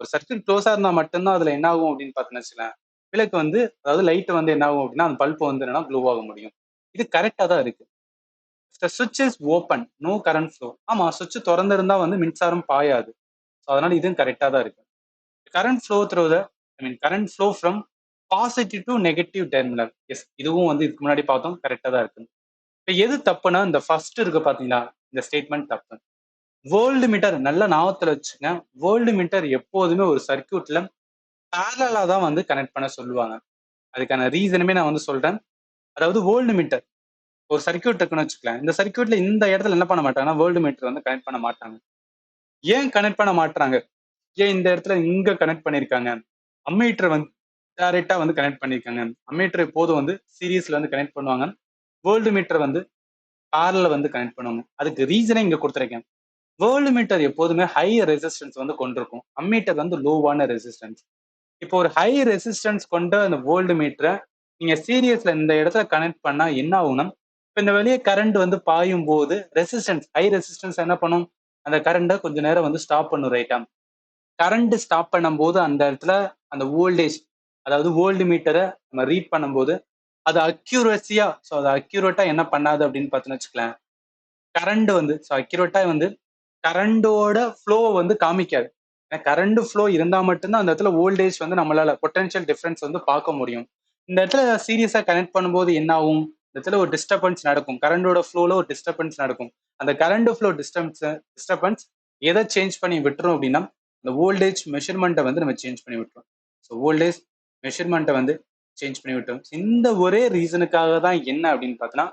ஒரு சர்க்கியூட் க்ளோஸா இருந்தா மட்டும்தான் அதுல என்ன ஆகும் அப்படின்னு பார்த்தீங்கன்னு வச்சுக்கோங்களேன், விளக்கு வந்து அதாவது லைட் வந்து என்ன ஆகும் அப்படின்னா அந்த பல்ப் வந்து என்னன்னா க்ளோ ஆக முடியும். இது கரெக்டா தான் இருக்கு. சுவிட்ச் is open no current flow. ஆமா, சுவிட்ச் திறந்திருந்தா வந்து மின்சாரம் பாயாது. ஸோ அதனால இதுவும் கரெக்டா தான் இருக்கு. Current flow through the current flow from positive to negative terminal. Yes, இதுவும் வந்து இதுக்கு முன்னாடி பார்த்தோம், கரெக்டா தான் இருக்கு. இப்போ எது தப்புனா இந்த ஃபர்ஸ்ட் இருக்கு பாத்தீங்களா, இந்த ஸ்டேட்மெண்ட் தப்பு. வோல்ட் மீட்டர் நல்லா ஞாபகத்துல வச்சுங்க. வோல்ட் மீட்டர் எப்போதுமே ஒரு சர்க்கியூட்ல பேரலா தான் வந்து கனெக்ட் பண்ண சொல்லுவாங்க. அதுக்கான ரீசனுமே நான் வந்து சொல்றேன். அதாவது வோல்ட் மீட்டர் ஒரு சர்க்கியூட் இருக்குன்னு வச்சுக்கலாம், இந்த சர்க்கியூட்ல இந்த இடத்துல என்ன பண்ண மாட்டாங்கன்னா வோல்ட் மீட்டர் வந்து கனெக்ட் பண்ண மாட்டாங்க. ஏன் கனெக்ட் பண்ண மாட்டாங்க, ஏன் இந்த இடத்துல இங்க கனெக்ட் பண்ணிருக்காங்க, அம்மீட்டர் வந்து டைரக்டா வந்து கனெக்ட் பண்ணிருக்காங்க. அம்மீட்டர் எப்போதும் வந்து சீரீஸ்ல வந்து கனெக்ட் பண்ணுவாங்க, வோல்ட் மீட்டர் வந்து பேரல்ல வந்து கனெக்ட் பண்ணுவாங்க. அதுக்கு ரீசனே இங்க கொடுத்துருக்கேன். வோல்ட் மீட்டர் எப்போதுமே ஹை ரெசிஸ்டன்ஸ் வந்து கொண்டிருக்கும், அம்மீட்டர் வந்து லோவான ரெசிஸ்டன்ஸ். இப்போ ஒரு ஹை ரெசிஸ்டன்ஸ் கொண்ட அந்த வோல்ட் மீட்டரை நீங்க சீரியஸ்ல இந்த இடத்துல கனெக்ட் பண்ணா என்ன ஆகும்னா, இப்போ இந்த வெளியே கரண்ட் வந்து பாயும் போது ரெசிஸ்டன்ஸ் ஹை ரெசிஸ்டன்ஸ் என்ன பண்ணும், அந்த கரண்ட்டை கொஞ்ச நேரம் வந்து ஸ்டாப் பண்ணும் ரைட்டா. கரண்ட் ஸ்டாப் பண்ணும்போது அந்த இடத்துல அந்த வோல்டேஜ், அதாவது வோல்ட் மீட்டரை நம்ம ரீட் பண்ணும்போது அது அக்யூரஸியா, ஸோ அது அக்யூரேட்டா என்ன பண்ணாது அப்படின்னு பார்த்துன்னு வச்சுக்கலாம், கரண்ட் வந்து அக்யூரேட்டா வந்து கரண்டோட ஃப்ளோ வந்து காமிக்காது. கரண்ட் ஃப்ளோ இருந்தா மட்டும்தான் அந்த இடத்துல வோல்டேஜ் வந்து நம்மளால பொட்டன்ஷியல் டிஃபரன்ஸ் வந்து பார்க்க முடியும். இந்த இடத்துல சீரியஸா கனெக்ட் பண்ணும்போது என்ன ஆகும்? இந்த இடத்துல ஒரு டிஸ்டர்பன்ஸ் நடக்கும். கரண்டோட ஃப்ளோல ஒரு டிஸ்டர்பன்ஸ் நடக்கும். அந்த கரண்ட் ஃப்ளோ டிஸ்டர்பன்ஸ் எதை சேஞ்ச் பண்ணி விட்டுரும் அப்படின்னா, இந்த வோல்டேஜ் மெஷர்மெண்ட்டை வந்து நம்ம சேஞ்ச் பண்ணி விட்டுரும். ஸோ வோல்டேஜ் மெஷர்மெண்ட்டை வந்து சேஞ்ச் பண்ணி விட்டுரும். இந்த ஒரே ரீசனுக்காக தான் என்ன அப்படின்னு பார்த்தோன்னா,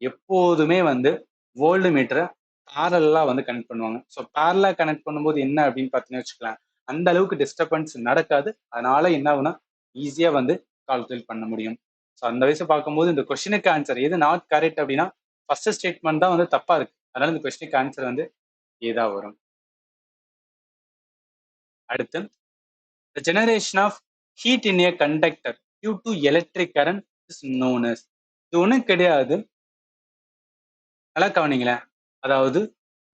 எப்போதுமே வந்து வோல்ட் மீட்டரை பேரலா வந்து கனெக்ட் பண்ணுவாங்க. ஸோ பேரலா கனெக்ட் பண்ணும்போது என்ன அப்படின்னு பார்த்தீங்கன்னு வச்சுக்கலாம், அந்த அளவுக்கு டிஸ்டர்பன்ஸ் நடக்காது. அதனால என்ன ஆகும்னா ஈஸியா வந்து கால்குலேட் பண்ண முடியும். ஸோ அந்த வயசு பார்க்கும்போது இந்த கொஸ்டினுக்கு ஆன்சர் எது நாட் கரெக்ட் அப்படின்னா ஃபர்ஸ்ட் ஸ்டேட்மெண்ட் தான் வந்து தப்பா இருக்கு. அதனால இந்த கொஸ்டினுக்கு ஆன்சர் வந்து ஏதா வரும். அடுத்து the generation of heat in a conductor due to electric current is known as. இது ஒன்றும் கிடையாது, நல்லா கவனிங்களேன். அதாவது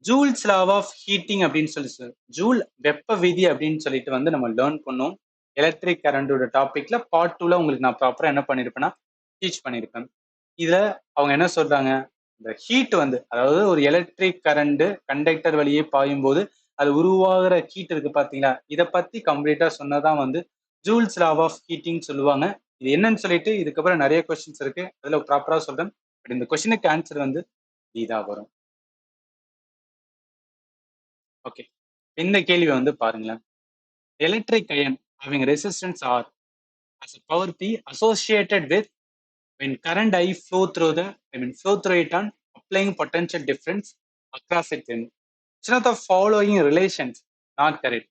ஜூல்ஸ் லாவ் ஆஃப் ஹீட்டிங் அப்படின்னு சொல்லி ஜூல் வெப்ப விதி அப்படின்னு சொல்லிட்டு வந்து நம்ம லேர்ன் பண்ணோம். எலக்ட்ரிக் கரண்டோட டாபிக்ல பார்ட் 2ல உங்களுக்கு நான் ப்ராப்பரா என்ன பண்ணிருப்பேன்னா டீச் பண்ணியிருப்பேன். இதுல அவங்க என்ன சொல்றாங்க, இந்த ஹீட் வந்து அதாவது ஒரு எலக்ட்ரிக் கரண்ட் கண்டக்டர் வழியே பாயும் போது அது உருவாகிற ஹீட் இருக்கு பாத்தீங்களா, இதை பத்தி கம்ப்ளீட்டா சொன்னதான் வந்து ஜூல்ஸ் லாவ் ஆஃப் ஹீட்டிங் சொல்லுவாங்க. இது என்னன்னு சொல்லிட்டு இதுக்கப்புறம் நிறைய கொஸ்டின்ஸ் இருக்கு, அதுல ப்ராப்பரா சொல்றேன். பட் இந்த கொஸ்டினுக்கு ஆன்சர் வந்து இதா வரும். ஓகே, இந்த கேள்வி வந்து பாருங்களேன். Electric iron having resistance R as a power P associated with when current I flow through it on applying potential difference across it in which of the following relations not correct.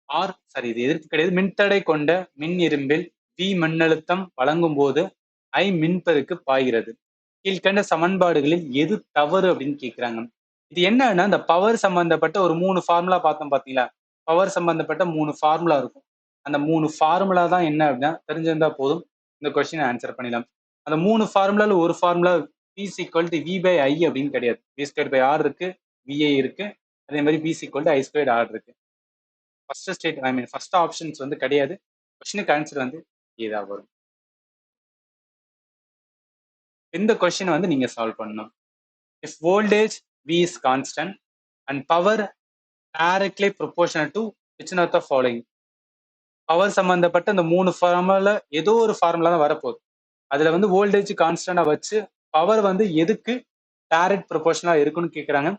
ஆர் சரி, இது எதிர்ப்பு கிடையாது. மின்தடை கொண்ட மின் இரும்பில் V மின்னழுத்தம் வழங்கும் போது I மின்பெருக்கு பாய்கிறது. கீழ்கண்ட சமன்பாடுகளில் எது தவறு அப்படின்னு கேட்கிறாங்க. இது என்னன்னா, இந்த பவர் சம்பந்தப்பட்ட ஒரு 3 ஃபார்முலா பார்த்தோம் பாத்தீங்களா, பவர் சம்பந்தப்பட்ட 3 ஃபார்முலா இருக்கும். அந்த 3 ஃபார்முலா தான் என்ன அப்படின்னா தெரிஞ்சிருந்தா போதும், இந்த கொஸ்டினை ஆன்சர் பண்ணிடலாம். அந்த 3 ஃபார்முலால ஒரு formula P is equal to V by I அப்படின்னு கிடையாது. V squared by R இருக்கு, VI இருக்கு, அதே மாதிரி P is equal to I squared R இருக்கு. ஃபர்ஸ்ட் ஆப்ஷன்ஸ் வந்து கிடையாது. கொஸ்டினுக்கு ஆன்சர் வந்து ஏதா வரும். இந்த கொஸ்டின் வந்து நீங்க சால்வ் பண்ணணும். If voltage V is constant and power directly proportional to which one of the following. Power சம்பந்தப்பட்ட இந்த 3 ஃபார்முலால ஏதோ ஒரு ஃபார்முலா தான் வரப்போகுது. அதுல வந்து வோல்டேஜ் கான்ஸ்டன்டா வச்சு பவர் வந்து எதுக்கு டைரக்ட் ப்ரொபோர்ஷனலா இருக்குன்னு கேக்குறாங்க.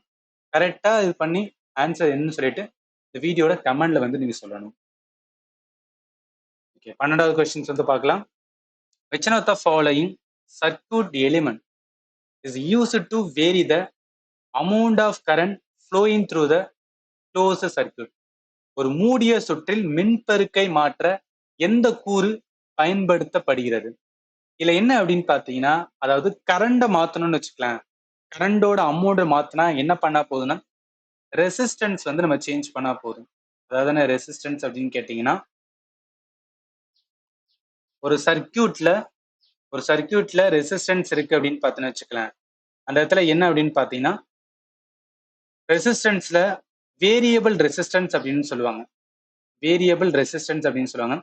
கரெக்டா இது பண்ணி ஆன்சர் என்னன்னு சொல்லிட்டு இந்த வீடியோட கமெண்ட்ல வந்து நீங்க சொல்லணும். ஓகே, 12வது கொஸ்டின்ஸ் வந்து பார்க்கலாம். which one of the following circuit element is used to vary the amount of current flowing through the closed circuit. ஒரு மூடிய சுற்றில் மின்பெருக்கை மாற்ற எந்த கூறு பயன்படுத்தப்படுகிறது? இதுல என்ன அப்படின்னு பாத்தீங்கன்னா, அதாவது கரண்ட மாத்தணும்னு வச்சுக்கலாம். கரண்டோட அமௌண்ட் மாத்தினா என்ன பண்ணா போதுன்னா ரெசிஸ்டன்ஸ் வந்து நம்ம சேஞ்ச் பண்ணா போதும். அதாவது ரெசிஸ்டன்ஸ் அப்படின்னு கேட்டீங்கன்னா, ஒரு சர்க்கியூட்ல ரெசிஸ்டன்ஸ் இருக்கு அப்படின்னு பார்த்தீங்கன்னு வச்சுக்கலாம். அந்த இடத்துல என்ன அப்படின்னு பாத்தீங்கன்னா, ரெசிஸ்டன்ஸ்ல வேரியபிள் ரெசிஸ்டன்ஸ் அப்படின்னு சொல்லுவாங்க. வேரியபிள் ரெசிஸ்டன்ஸ் அப்படின்னு சொல்லுவாங்க.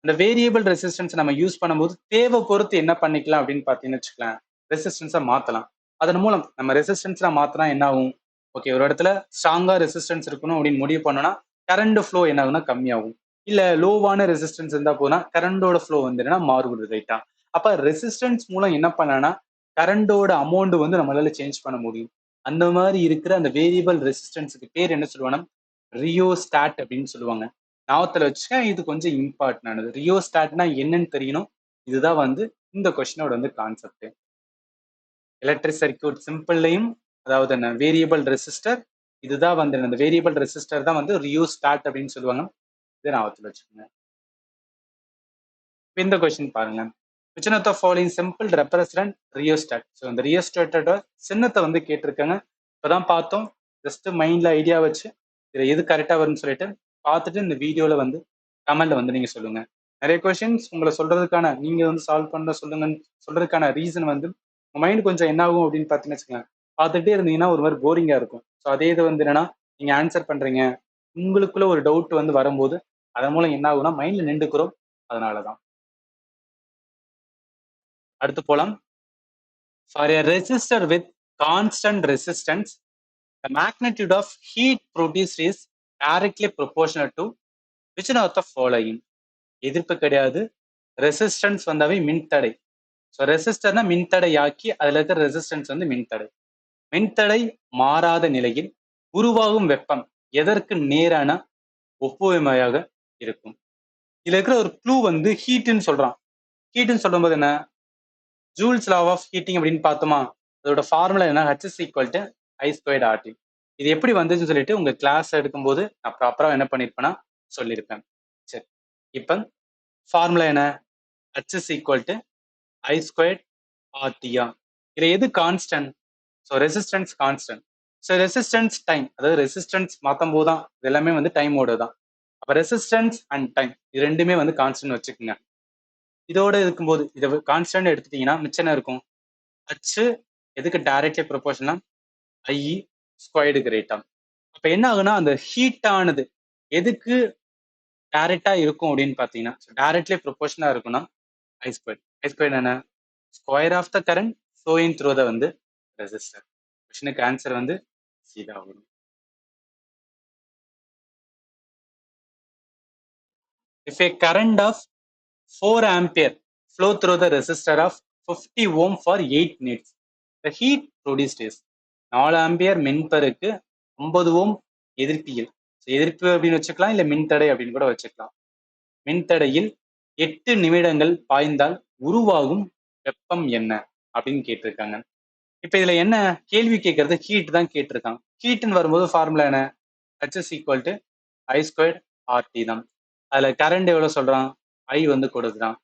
அந்த வேரியபிள் ரெசிஸ்டன்ஸ் நம்ம யூஸ் பண்ணும்போது தேவை பொறுத்து என்ன பண்ணிக்கலாம் அப்படின்னு பார்த்தீங்கன்னு வச்சுக்கலாம், ரெசிஸ்டன்ஸை மாற்றலாம். அதன் மூலம் நம்ம ரெசிஸ்டன்ஸை மாற்றினா என்ன ஆகும்? ஓகே, ஒரு இடத்துல ஸ்ட்ராங்காக ரெசிஸ்டன்ஸ் இருக்கணும் அப்படின்னு முடிவு பண்ணோம்னா கரண்ட் ஃப்ளோ என்ன ஆகும்னா கம்மியாகும். இல்லை லோவான ரெசிஸ்டன்ஸ் இருந்தால் போனா கரண்டோட ஃப்ளோ வந்து என்னன்னா மாறுபடுது ரைட்டா. அப்போ ரெசிஸ்டன்ஸ் மூலம் என்ன பண்ணனா கரண்டோட அமௌண்ட் வந்து நம்மளால சேஞ்ச் பண்ண முடியும். அந்த மாதிரி இருக்கிற அந்த வேரியபிள் ரெசிஸ்டன்ஸுக்கு பேர் என்ன சொல்லுவாங்கன்னா ரியோஸ்டாட் அப்படின்னு சொல்லுவாங்க. ஞாபகத்துல வச்சுக்க, இது கொஞ்சம் இம்பார்ட்டன்டானது. ரியோஸ்டாட்னா என்னன்னு தெரியணும். இதுதான் வந்து இந்த கொஸ்டினோட வந்து கான்செப்ட். எலக்ட்ரிக் சர்க்கியூட் சிம்பிள்லையும் அதாவது என்ன வேரியபிள் ரெசிஸ்டர், இதுதான் வந்து அந்த வேரியபிள் ரெசிஸ்டர் தான் வந்து ரியோஸ்டாட் அப்படின்னு சொல்லுவாங்க. இதை ஞாபகத்துல வச்சுக்கோங்க. இந்த கொஸ்டின் பாருங்க. which one of the following simple represent rheostat. So இந்த ரியோஸ்டாட்டோட சின்னத்தை வந்து கேட்டிருக்காங்க. இப்பதான் பார்த்தோம். ஜஸ்ட் மைண்ட்ல ஐடியா வச்சு இதுல எது கரெக்டா வரும்னு சொல்லிட்டு பார்த்துட்டு இந்த வீடியோல வந்து கமெண்ட்ல வந்து நீங்க சொல்லுங்க. நிறைய கொஸ்டின்ஸ் உங்களை சொல்றதுக்கான நீங்க வந்து சால்வ் பண்ண சொல்லுங்கன்னு சொல்றதுக்கான ரீசன் வந்து உங்க மைண்ட் கொஞ்சம் என்ன ஆகும் அப்படின்னு பார்த்தீங்கன்னு வச்சுக்கோங்க, பார்த்துட்டே இருந்தீங்கன்னா ஒரு மாதிரி போரிங்கா இருக்கும். ஸோ அதே இது வந்து என்னன்னா நீங்க ஆன்சர் பண்றீங்க, உங்களுக்குள்ள ஒரு டவுட் வந்து வரும்போது அதன் மூலம் என்ன ஆகும்னா மைண்ட்ல நின்றுக்கிறோம். அதனாலதான். அடுத்து போலாம். For a resistor with constant resistance, the magnitude of heat produced is directly proportional to which one of the following? எதிர்ப்பு கிடையாது, ரெசிஸ்டன்ஸ் வந்தாவே மின்தடை. ஸோ ரெசிஸ்டர்னா மின்தடை ஆக்கி அதுல இருக்கிற ரெசிஸ்டன்ஸ் வந்து மின்தடை. மின்தடை மாறாத நிலையில் உருவாகும் வெப்பம் எதற்கு நேரான ஒப்புமையாக இருக்கும்? இதுல இருக்கிற ஒரு க்ளூ வந்து ஹீட்னு சொல்றான். ஹீட்னு சொல்லும் போது என்ன, ஜூல்ஸ் லா ஆஃப் ஹீட்டிங் அப்படின்னு பார்த்தோமா, அதோட ஃபார்முலா என்ன, H is equal to I² RT. இது எப்படி வந்துச்சுன்னு சொல்லிட்டு உங்க கிளாஸ் எடுக்கும்போது நான் ப்ராப்பரா என்ன பண்ணிருப்பேன்னா சொல்லியிருப்பேன். சரி, இப்போ ஃபார்முலா என்ன, H is equal to I² RT. இதுல எது constant? So resistance constant. So resistance time, அதாவது ரெசிஸ்டன்ஸ் மாற்றும் போது தான் இது எல்லாமே வந்து டைமோட தான். அப்போ ரெசிஸ்டன்ஸ் அண்ட் டைம் இது ரெண்டுமே வந்து கான்ஸ்டன்ட் வச்சுக்கோங்க. இதோட இருக்கும்போது இதை கான்ஸ்டன்ட் எடுத்துட்டீங்கன்னா மிச்சம் என்ன இருக்கும், H எதுக்கு டைரக்ட்லி ப்ரொபோர்ஷனா I² ரேட்டா. அப்போ என்ன ஆகுனா அந்த ஹீட் ஆனது எதுக்கு டைரக்டா இருக்கும் அப்படின்னு பார்த்தீங்கன்னா, டைரக்ட்லி ப்ரொபோர்ஷனா இருக்கும்னா I². I² என்ன, square of the current flowing through the வந்து ரெசிஸ்டர். கொஸ்டினுக்கு ஆன்சர் வந்து சீதா வரும். If a current of 4 ampere flow through the resistor of 50 ohm for 8 minutes, the heat produced is 4 ampere மின்பருக்கு 50 ஓம் எதிர்ப்பியில், எதிர்ப்பு அப்படின்னு வச்சுக்கலாம், இல்ல மின்தடை அப்படின்னு கூட வச்சுக்கலாம். மின்தடையில் 8 நிமிடங்கள் பாய்ந்தால் உருவாகும் வெப்பம் என்ன அப்படின்னு கேட்டிருக்காங்க. இப்ப இதுல என்ன கேள்வி கேட்கறது, ஹீட் தான் கேட்டிருக்காங்க. ஹீட்னு வரும்போது ஃபார்முலா என்ன, H is equal to I² RT தான். அதுல கரண்ட் எவ்வளவு சொல்றான், I வந்து கொடுத்துட்டான்,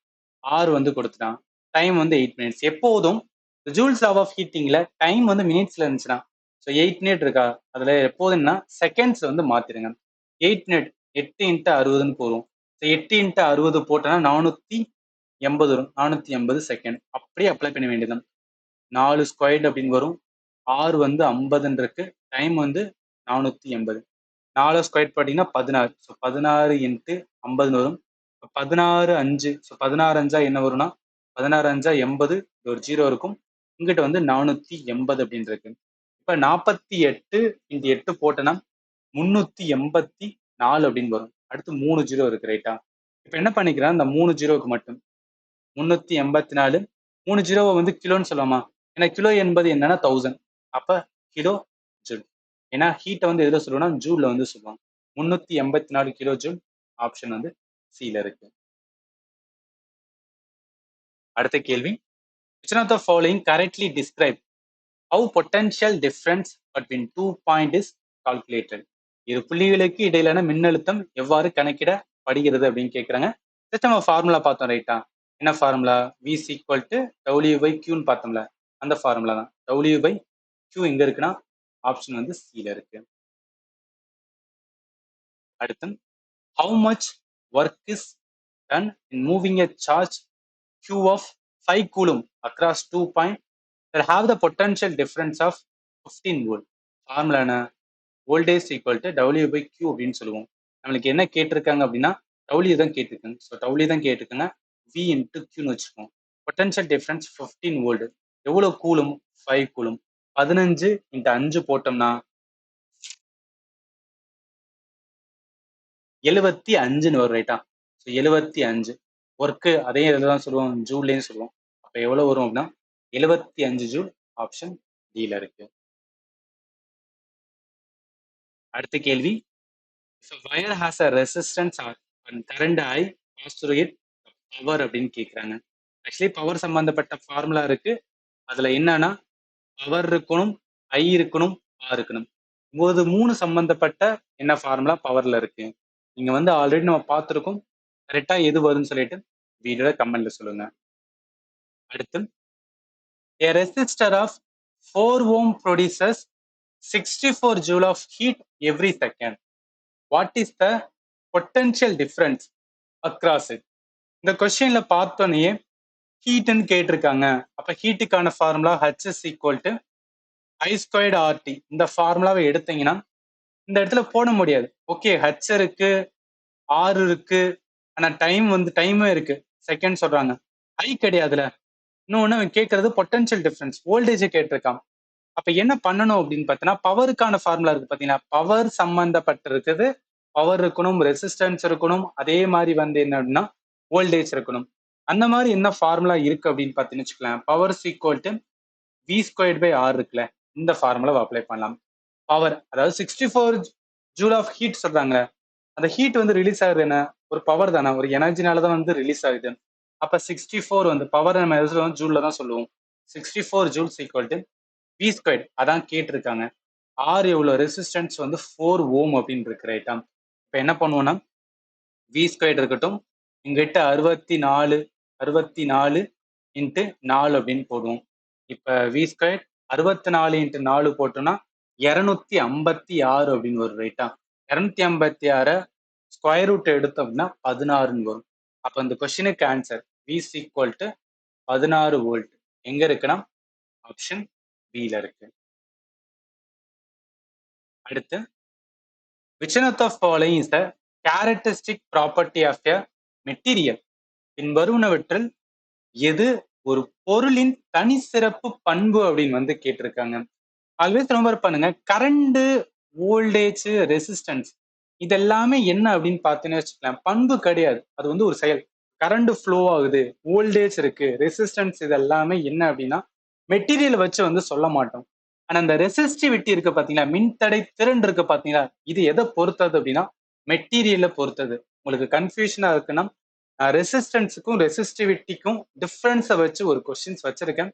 R வந்து கொடுத்துட்டான், டைம் வந்து 8 மினிட்ஸ். எப்போதும் ஜூல்ஸ் லா ஆஃப் ஹீட்டிங்ல டைம் வந்து மினிட்ஸ்ல இருந்துச்சுன்னா, ஸோ 8 மினிட் இருக்கா, அதுல எப்போதும்னா செகண்ட்ஸ் வந்து மாத்திருங்க. 8 மினிட் 8 × 60ன்னு போகும். 8 × 60 போட்டோன்னா 480 வரும். 480 செகண்ட். அப்படியே அப்ளை பண்ண வேண்டியதுதான். 4 ஸ்கொயர்டு அப்படின்னு வரும். R வந்து 50 இருக்கு, டைம் வந்து 480. 4 ஸ்கொயர் பார்த்தீங்கன்னா 16. ஸோ 16 × 50 வரும். 16 5. ஸோ 16 5 என்ன வரும்னா 16 5 80, ஒரு 0 இருக்கும். இங்கிட்ட வந்து 480 அப்படின்னு இருக்கு. இப்போ 48 × 8 போட்டோன்னா 384 அப்படின்னு வரும். அடுத்து 3 0 இருக்கு, ரைட்டா. இப்போ என்ன பண்ணிக்கிறேன், இந்த 3 0க்கு மட்டும் 384, 3 0 வந்து கிலோன்னு சொல்லுவாமா, ஏன்னா கிலோ என்பது என்னன்னா 1000. அப்ப கிலோ ஜூல். ஏன்னா ஹீட்டை வந்து எதுல சொல்லுவோம்னா ஜூல்ல வந்து சொல்லுவாங்க. 384 கிலோ ஜூல். ஆப்ஷன் வந்து சில இருக்கு. அடுத்த கேள்வி, which of the following correctly describe how potential difference between 2 points is calculated? இரு புள்ளிகளுக்கு இடையிலான மின்னழுத்தம் எவ்வாறு கணக்கிடப்படுகிறது அப்படின்னு கேட்குறாங்க. ஜஸ்ட் நம்ம ஃபார்முலா பார்த்தோம், ரைட்டா. என்ன formula, V is equal to W/Qன்னு பார்த்தோம்ல, அந்த ஃபார்முலா தான். W/Q எங்க இருக்குன்னா ஆப்ஷன் வந்து சில இருக்கு. அடுத்து, how much work is done in moving a charge Q of 5 coulomb across 2 points that have the potential difference of 15 volt? Formula என்ன, வோல்டேஜ் ஈக்குவல் டு W/Q அப்படின்னு சொல்லுவோம். நம்மளுக்கு என்ன கேட்டிருக்காங்க அப்படின்னா W தான் கேட்டிருக்காங்க. ஸோ W தான் கேட்டிருக்காங்க, V × Qன்னு வச்சுக்கோம். Potential difference 15 volt. எவ்வளோ கூலும், 5 கூலும். 15 × 5 போட்டோம்னா 75ன்னு வரும், ரைட்டா. ஸோ 75 ஒர்க்கு அதே இதில் தான் சொல்லுவோம், ஜூல்லேன்னு சொல்லுவோம். அப்போ எவ்வளோ வரும் அப்படின்னா 75 ஜூல். ஆப்ஷன் டில இருக்கு. அடுத்த கேள்வி, if a wire has a resistance R and current I pass through it, power அப்படின்னு கேட்குறாங்க. ஆக்சுவலி பவர் சம்பந்தப்பட்ட ஃபார்முலா இருக்கு. அதுல என்னன்னா பவர் இருக்கணும், I இருக்கணும், R இருக்கணும். போது 3 சம்பந்தப்பட்ட என்ன ஃபார்முலா பவர்ல இருக்கு. நீங்க வந்து ஆல்ரெடி நம்ம பார்த்துருக்கோம். கரெக்டா எது வருதுன்னு சொல்லிட்டு வீடியோல கமெண்ட்ல சொல்லுங்க. அடுத்து, a resistor of 4 ohm produces 64 joule of heat every second. What is the potential difference across it? இந்த கொஸ்டின்ல பார்த்தோன்னே ஹீட்னு கேட்டிருக்காங்க. அப்ப ஹீட்டுக்கான formula H is equal to I² RT. இந்த ஃபார்முலாவை எடுத்தீங்கன்னா இந்த இடத்துல போட முடியாது. ஓகே, H இருக்கு, R இருக்கு, ஆனா டைமும் இருக்கு, செகண்ட் சொல்றாங்க. I கிடையாதுல. இன்னொன்னு கேட்கறது பொட்டன்ஷியல் டிஃபரன்ஸ், வோல்டேஜ் கேட்டிருக்கான். அப்ப என்ன பண்ணணும் அப்படின்னு பார்த்தீங்கன்னா, பவருக்கான ஃபார்முலா இருக்கு பாத்தீங்களா? பவர் சம்பந்தப்பட்டிருக்குது. பவர் இருக்கணும், ரெசிஸ்டன்ஸ் இருக்கணும். அதே மாதிரி வந்து என்ன அப்படின்னா, வோல்டேஜ் இருக்கணும். அந்த மாதிரி என்ன ஃபார்முலா இருக்கு அப்படின்னு பார்த்தீங்கன்னு வச்சுக்கலாம். Power is equal to V squared by R இருக்குல்ல, இந்த ஃபார்முலாவை அப்ளை பண்ணலாம். பவர் அதாவது 64 ஜூல் ஆஃப் ஹீட் சொல்றாங்க. அந்த ஹீட் வந்து ரிலீஸ் ஆகுது என்ன? ஒரு பவர் தானே, ஒரு எனர்ஜினால தான் வந்து ரிலீஸ் ஆகுது. அப்ப 64 வந்து பவர் நம்ம எதுல ஜூல்ல தான் சொல்லுவோம். 64 joules equal to V squared அதான் கேட்டிருக்காங்க. ஆர் எவ்வளோ? ரெசிஸ்டன்ஸ் வந்து 4 ஓம் அப்படின்னு இருக்கு ரைட்டா? இப்போ என்ன பண்ணுவோம்னா வி ஸ்கொயர்ட் இருக்கட்டும், இங்கிட்ட 64 இன்ட்டு 4 அப்படின்னு போடுவோம். இப்போ வி ஸ்கொயர் 64 இன்ட்டு 4 போட்டோம்னா 256 அப்படின்னு வரும் ரைட்டா? 256 ஸ்கொயர் ரூட் எடுத்தோம்னா 16ன்னு வரும். அப்போ இந்த கொஸ்டினுக்கு answer V is equal to 16 volt எங்க இருக்குன்னா ஆப்ஷன் பில இருக்கு. அடுத்து which one of the following is the characteristic property of a material? பின்வருவனவற்றில் எது ஒரு பொருளின் தனி சிறப்பு பண்பு அப்படின்னு வந்து கேட்டிருக்காங்க. ஆல்வேஸ் ரிமெம்பர் பண்ணுங்க, கரண்ட், வோல்டேஜ், ரெசிஸ்டன்ஸ் இதெல்லாமே என்ன அப்படின்னு பார்த்தீங்கன்னு வச்சுக்கலாம், பண்பு கிடையாது. அது வந்து ஒரு செயல். கரண்ட் ஃப்ளோ ஆகுது, வோல்டேஜ் இருக்கு, ரெசிஸ்டன்ஸ் இது எல்லாமே என்ன அப்படின்னா மெட்டீரியல் வச்சு வந்து சொல்ல மாட்டோம். ஆனா அந்த ரெசிஸ்டிவிட்டி இருக்கு பாத்தீங்களா, மின்தடை திறன் இருக்கு பாத்தீங்களா, இது எதை பொறுத்தது அப்படின்னா மெட்டீரியலை பொறுத்தது. உங்களுக்கு கன்ஃபியூஷனா இருக்குன்னா ரெசிஸ்டன்ஸுக்கும் ரெசிஸ்டிவிட்டிக்கும் டிஃபரன்ஸை வச்சு ஒரு கொஸ்டின்ஸ் வச்சிருக்கேன்.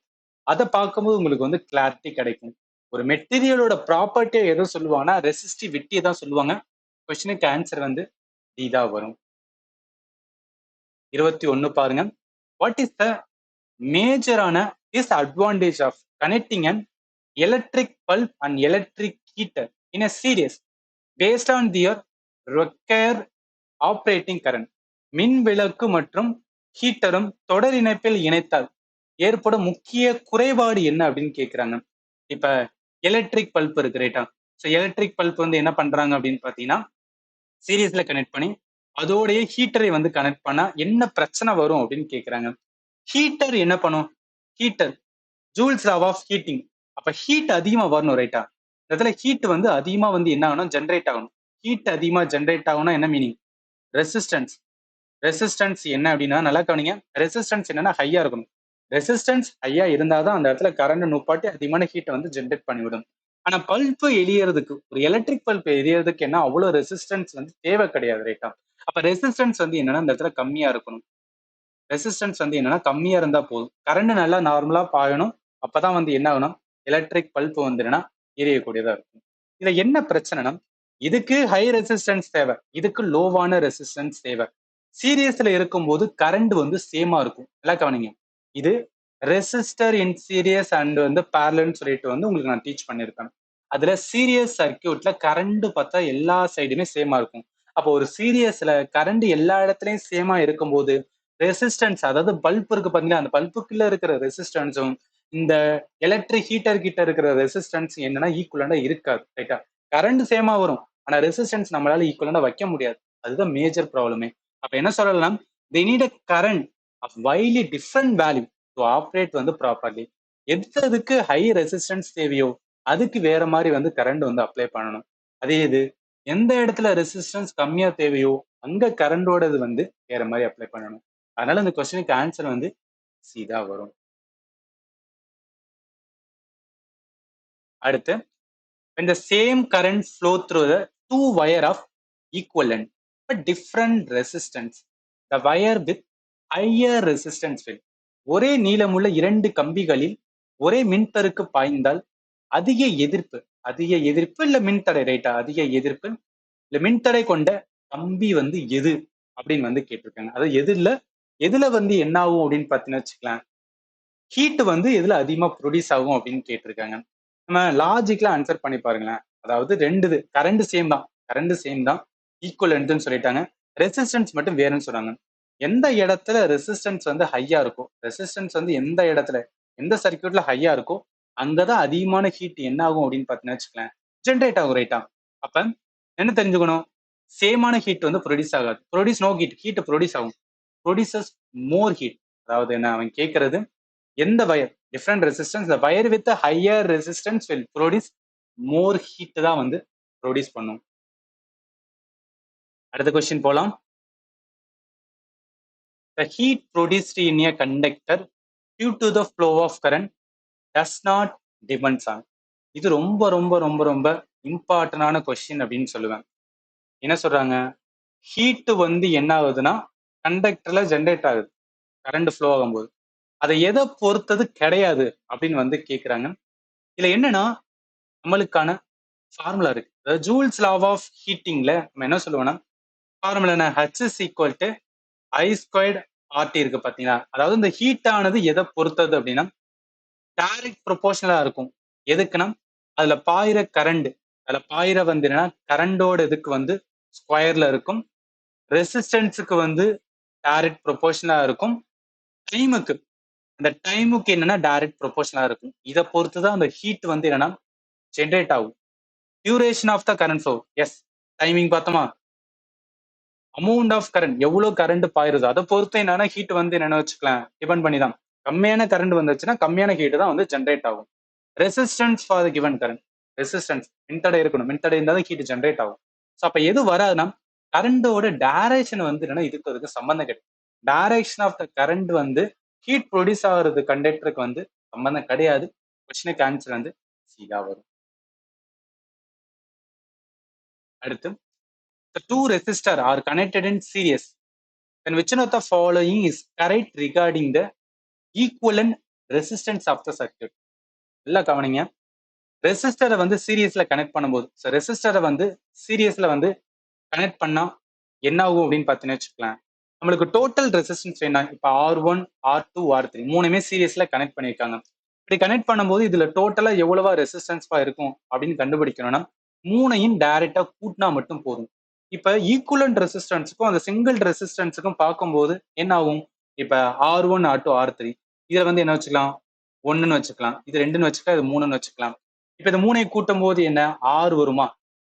அதை பார்க்கும்போது உங்களுக்கு வந்து கிளாரிட்டி கிடைக்கும். ஒரு மெட்டீரியலோட ப்ராப்பர்ட்டியை எதை சொல்லுவாங்கன்னா ரெசிஸ்டிவிட்டியை தான் சொல்லுவாங்க. கொஸ்டினுக்கு ஆன்சர் வந்து டி தான் வரும். 21 பாருங்க. வாட் இஸ் த மேஜரான disadvantage of connecting an electric bulb and electric heater in a series based on their required operating current? மின் விளக்கு மற்றும் ஹீட்டரும் தொடர் இணைப்பில் இணைத்தால் ஏற்படும் முக்கிய குறைபாடு என்ன அப்படின்னு கேட்கிறாங்க. இப்ப எலக்ட்ரிக் பல்ப் இருக்கு ரைட்டா? ஸோ எலக்ட்ரிக் பல்ப் வந்து என்ன பண்றாங்க அப்படின்னு பாத்தீங்கன்னா சீரியஸ்ல கனெக்ட் பண்ணி அதோடைய ஹீட்டரை வந்து கனெக்ட் பண்ணா என்ன பிரச்சனை வரும் அப்படின்னு கேட்கிறாங்க. ஹீட்டர் என்ன பண்ணும்? Heater Joule's law of heating. அப்ப ஹீட் அதிகமா வரணும் ரைட்டா? இதுல ஹீட் வந்து அதிகமா வந்து என்ன ஆகணும்? ஜென்ரேட் ஆகணும். ஹீட் அதிகமா ஜென்ரேட் ஆகணும்னா என்ன மீனிங்? ரெசிஸ்டன்ஸ். ரெசிஸ்டன்ஸ் என்ன அப்படின்னா நல்லா கவனிங்க, ரெசிஸ்டன்ஸ் என்னன்னா ஹையா இருக்கணும். ரெசிஸ்டன்ஸ் ஹையா இருந்தாதான் அந்த இடத்துல கரண்ட் நுப்பாட்டி அதிகமான ஹீட்டை வந்து ஜென்ரேட் பண்ணிவிடும். ஆனா பல்ப் எரியறதுக்கு, ஒரு எலக்ட்ரிக் பல்ப் எரியறதுக்கு என்ன அவ்வளவு ரெசிஸ்டன்ஸ் வந்து தேவை கிடையாது ரைட்டா? அப்ப ரெசிஸ்டன்ஸ் வந்து என்னன்னா இந்த இடத்துல கம்மியா இருக்கணும். ரெசிஸ்டன்ஸ் வந்து என்னன்னா கம்மியா இருந்தா போதும். கரண்ட் நல்லா நார்மலா பாயணும். அப்பதான் வந்து என்ன ஆகணும்? எலக்ட்ரிக் பல்ப் வந்து என்னன்னா எரியக்கூடியதா இருக்கும். இதுல என்ன பிரச்சனைனா இதுக்கு ஹை ரெசிஸ்டன்ஸ் தேவை, இதுக்கு லோவான ரெசிஸ்டன்ஸ் தேவை. சீரியஸ்ல இருக்கும்போது கரண்ட் வந்து சேமா இருக்கும். நல்லா கவனிங்க. இது ரெசிஸ்டர் இன் சீரியஸ் அண்ட் வந்து பேரலல்னு சொல்லிட்டு வந்து உங்களுக்கு நான் டீச் பண்ணியிருப்பேன். அதுல சீரியஸ் சர்க்கியூட்ல கரண்ட் பார்த்தா எல்லா சைடுமே சேமா இருக்கும். அப்போ ஒரு சீரியஸ்ல கரண்ட் எல்லா இடத்துலயும் சேமா இருக்கும்போது ரெசிஸ்டன்ஸ், அதாவது பல்ப் இருக்கு பாத்தீங்களா, அந்த பல்புக்குள்ள இருக்கிற ரெசிஸ்டன்ஸும் இந்த எலக்ட்ரிக் ஹீட்டர் கிட்ட இருக்கிற ரெசிஸ்டன்ஸ் என்னன்னா ஈக்குவலண்டா இருக்காது ரைட்டா? கரண்ட் சேமா வரும், ஆனா ரெசிஸ்டன்ஸ் நம்மளால ஈக்குவலண்டா வைக்க முடியாது. அதுதான் மேஜர் ப்ராப்ளமே. அப்ப என்ன சொல்லலாம்? they need a current of widely different value to operate வந்து ப்ராப்பர்லி. எதுக்கு ஹை ரெசிஸ்டன்ஸ் தேவையோ அதுக்கு வேற மாதிரி வந்து கரண்ட் வந்து அப்ளை பண்ணணும். அதே இது எந்த இடத்துல ரெசிஸ்டன்ஸ் கம்மியா தேவையோ அங்க கரண்டோடது வந்து வேற மாதிரி அப்ளை பண்ணணும். அதனால இந்த கொஸ்டினுக்கு ஆன்சர் வந்து சி தான் வரும். அடுத்து when the same current flow through the two wire of equivalent but different resistance, the wire with higher resistance will, ஒரே நீளமுள்ள இரண்டு கம்பிகளில் ஒரே மின்தருக்கு பாய்ந்தால் அதிக எதிர்ப்பு, அதிக எதிர்ப்பு இல்ல மின்தடை ரைட்டா? அதிக எதிர்ப்பு இல்ல மின்தடை கொண்ட கம்பி வந்து எது அப்படின்னு வந்து கேட்டிருக்காங்க. அதாவது எதுல வந்து என்ன ஆகும் அப்படின்னு பாத்தீங்கன்னா வச்சுக்கலாம், ஹீட் வந்து எதுல அதிகமா ப்ரொடியூஸ் ஆகும் அப்படின்னு கேட்டிருக்காங்க. நம்ம லாஜிக்ல ஆன்சர் பண்ணி பாருங்களேன். அதாவது ரெண்டு கரண்ட் சேம் தான், கரண்ட் சேம் தான், ஈக்குவலன்ட்னு சொல்லிட்டாங்க. ரெசிஸ்டன்ஸ் மட்டும் வேறுன்னு சொன்னாங்க. எந்த இடத்துல ரெசிஸ்டன்ஸ் வந்து ஹையா இருக்கும், ரெசிஸ்டன்ஸ் வந்து எந்த இடத்துல எந்த சர்க்கியூட்ல ஹையா இருக்கோ அங்கதான் அதிகமான ஹீட் என்ன ஆகும் அப்படின்னு பாத்தீங்கன்னா வச்சுக்கலாம், ஜென்ரேட் ஆகும் ரைட்டா? அப்ப என்ன தெரிஞ்சுக்கணும்? சேமான ஹீட் வந்து ப்ரொடியூஸ் ஆகாது. Produce no heat, heat produce ஆகும். Produces more heat. அதாவது என்ன அவன் கேட்கறது, எந்த wire different resistance. the wire with a higher resistance will produce more heat தான் வந்து ப்ரொடியூஸ் பண்ணும். அடுத்த கொஸ்டின் போலாம். the heat produced in a conductor due to the flow of current does not depends on. இது ரொம்ப ரொம்ப ரொம்ப ரொம்ப இம்பார்ட்டன்டான கொஸ்டின் அப்படின்னு சொல்லுவேன். என்ன சொல்றாங்க, ஹீட் வந்து என்ன ஆகுதுன்னா கண்டக்டர்ல ஜென்ரேட் ஆகுது கரண்ட் ஃப்ளோ ஆகும்போது. அதை எதை பொறுத்தது கிடையாது அப்படின்னு வந்து கேட்குறாங்க. இதுல என்னன்னா நம்மளுக்கான ஃபார்முலா இருக்கு. அதாவது ஜூல்ஸ் லா ஆஃப் ஹீட்டிங்ல நம்ம என்ன சொல்லுவோம்னா ஃபார்முலா என்ன, H is equal to I squared RT இருக்கு பாத்தீங்களா. அதாவது இந்த ஹீட் ஆனது எதை பொறுத்தது அப்படின்னா டைரக்ட் ப்ரொபோர்ஷனலா இருக்கும். எதுக்குன்னா அதுல பாயிர கரண்ட், அதுல பாயிர வந்து என்னன்னா கரண்டோட இதுக்கு வந்து ஸ்கொயர்ல இருக்கும், ரெசிஸ்டன்ஸுக்கு வந்து டைரக்ட் ப்ரொபோர்ஷனலா இருக்கும், டைமுக்கு அந்த டைமுக்கு என்னன்னா டைரக்ட் ப்ரொபோர்ஷனலா இருக்கும். இதை பொறுத்து தான் அந்த ஹீட் வந்து என்னன்னா ஜென்ரேட் ஆகும். Duration of the current flow, yes timing பார்த்தோமா, அமௌண்ட் ஆஃப் கரண்ட் எவ்வளவு கரண்ட் பாயிருது அதை பொறுத்து என்னன்னா ஹீட் வந்து என்னென்ன வச்சுக்கலாம் டிபெண்ட் பண்ணி தான். கம்மியான கரண்ட் வந்துச்சுன்னா கம்மியான ஹீட் தான் வந்து ஜென்ரேட் ஆகும். Resistance for the given current, resistance மின்தடை இருக்கணும், மின்தடை இருந்தால் ஹீட் ஜென்ரேட் ஆகும். ஸோ அப்ப எது வராதுன்னா கரண்டோட டைரக்ஷன் வந்து என்னன்னா இதுக்கு அதுக்கு சம்பந்தம் கிடையாது. டைரக்ஷன் ஆஃப் த கரண்ட் வந்து ஹீட் ப்ரொடியூஸ் ஆகுறது கண்டக்டருக்கு வந்து சம்பந்தம் கிடையாது. கொஸ்டினுக்கு ஆன்சர் வந்து சீதா வரும். அடுத்து, the two resistors are connected in series, then which one of the following is correct regarding the equivalent resistance of the circuit? நல்லா கவனிங்க. ரெசிஸ்டரை வந்து சீரியஸ்ல கனெக்ட் பண்ணும்போது, ரெசிஸ்டரை வந்து சீரியஸ்ல வந்து கனெக்ட் பண்ணா என்ன ஆகும் அப்படின்னு பார்த்தீங்கன்னு வச்சுக்கலாம். நம்மளுக்கு டோட்டல் ரெசிஸ்டன்ஸ் வேணா, இப்போ R1 R2 R3 மூணுமே சீரியஸ்ல கனெக்ட் பண்ணியிருக்காங்க. இப்படி கனெக்ட் பண்ணும்போது இதுல டோட்டலா எவ்வளவா ரெசிஸ்டன்ஸ்பா இருக்கும் அப்படின்னு கண்டுபிடிக்கணும்னா மூணையும் டைரக்டா கூட்டினா மட்டும் போதும். இப்ப ஈக்குவலன்ட் ரெசிஸ்டன்ஸுக்கும் அந்த சிங்கிள் ரெசிஸ்டன்ஸுக்கும் பார்க்கும்போது என்ன ஆகும், இப்ப R1 R2 R3 இதுல வந்து என்ன வச்சுக்கலாம், ஒன்னுன்னு வச்சுக்கலாம், இது ரெண்டுன்னு வச்சுக்கலாம், இது மூணுன்னு வச்சுக்கலாம். இப்ப இந்த மூணையும் கூட்டும் போது என்ன ஆர் வருமா.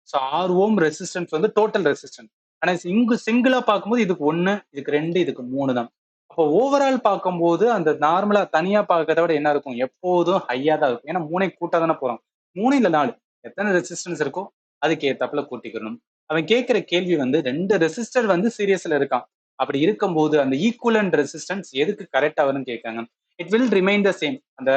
ஸோ ஆர் ஓம் ரெசிஸ்டன்ஸ் வந்து டோட்டல் ரெசிஸ்டன்ஸ். ஆனா இங்கு சிங்கிளா பார்க்கும்போது இதுக்கு ஒன்னு, இதுக்கு ரெண்டு, இதுக்கு மூணு தான். அப்போ ஓவரால் பார்க்கும்போது அந்த நார்மலா தனியா பார்க்கறத விட என்ன இருக்கும், எப்போதும் ஹையா தான் இருக்கும். ஏன்னா மூணை கூட்டா தானே போறோம். மூணு இல்ல நாலு, எத்தனை ரெசிஸ்டன்ஸ் இருக்கோ அதுக்கு ஏத்தாப்புல கூட்டிக்கணும். அவன் கேட்கிற கேள்வி வந்து ரெண்டு ரெசிஸ்டர் வந்து சீரியஸ்ல இருக்கான். அப்படி இருக்கும்போது அந்த ஈக்குவலன்ட் ரெசிஸ்டன்ஸ் எதுக்கு கரெக்டா வரும்னு கேட்காங்க. It will remain the same. அந்த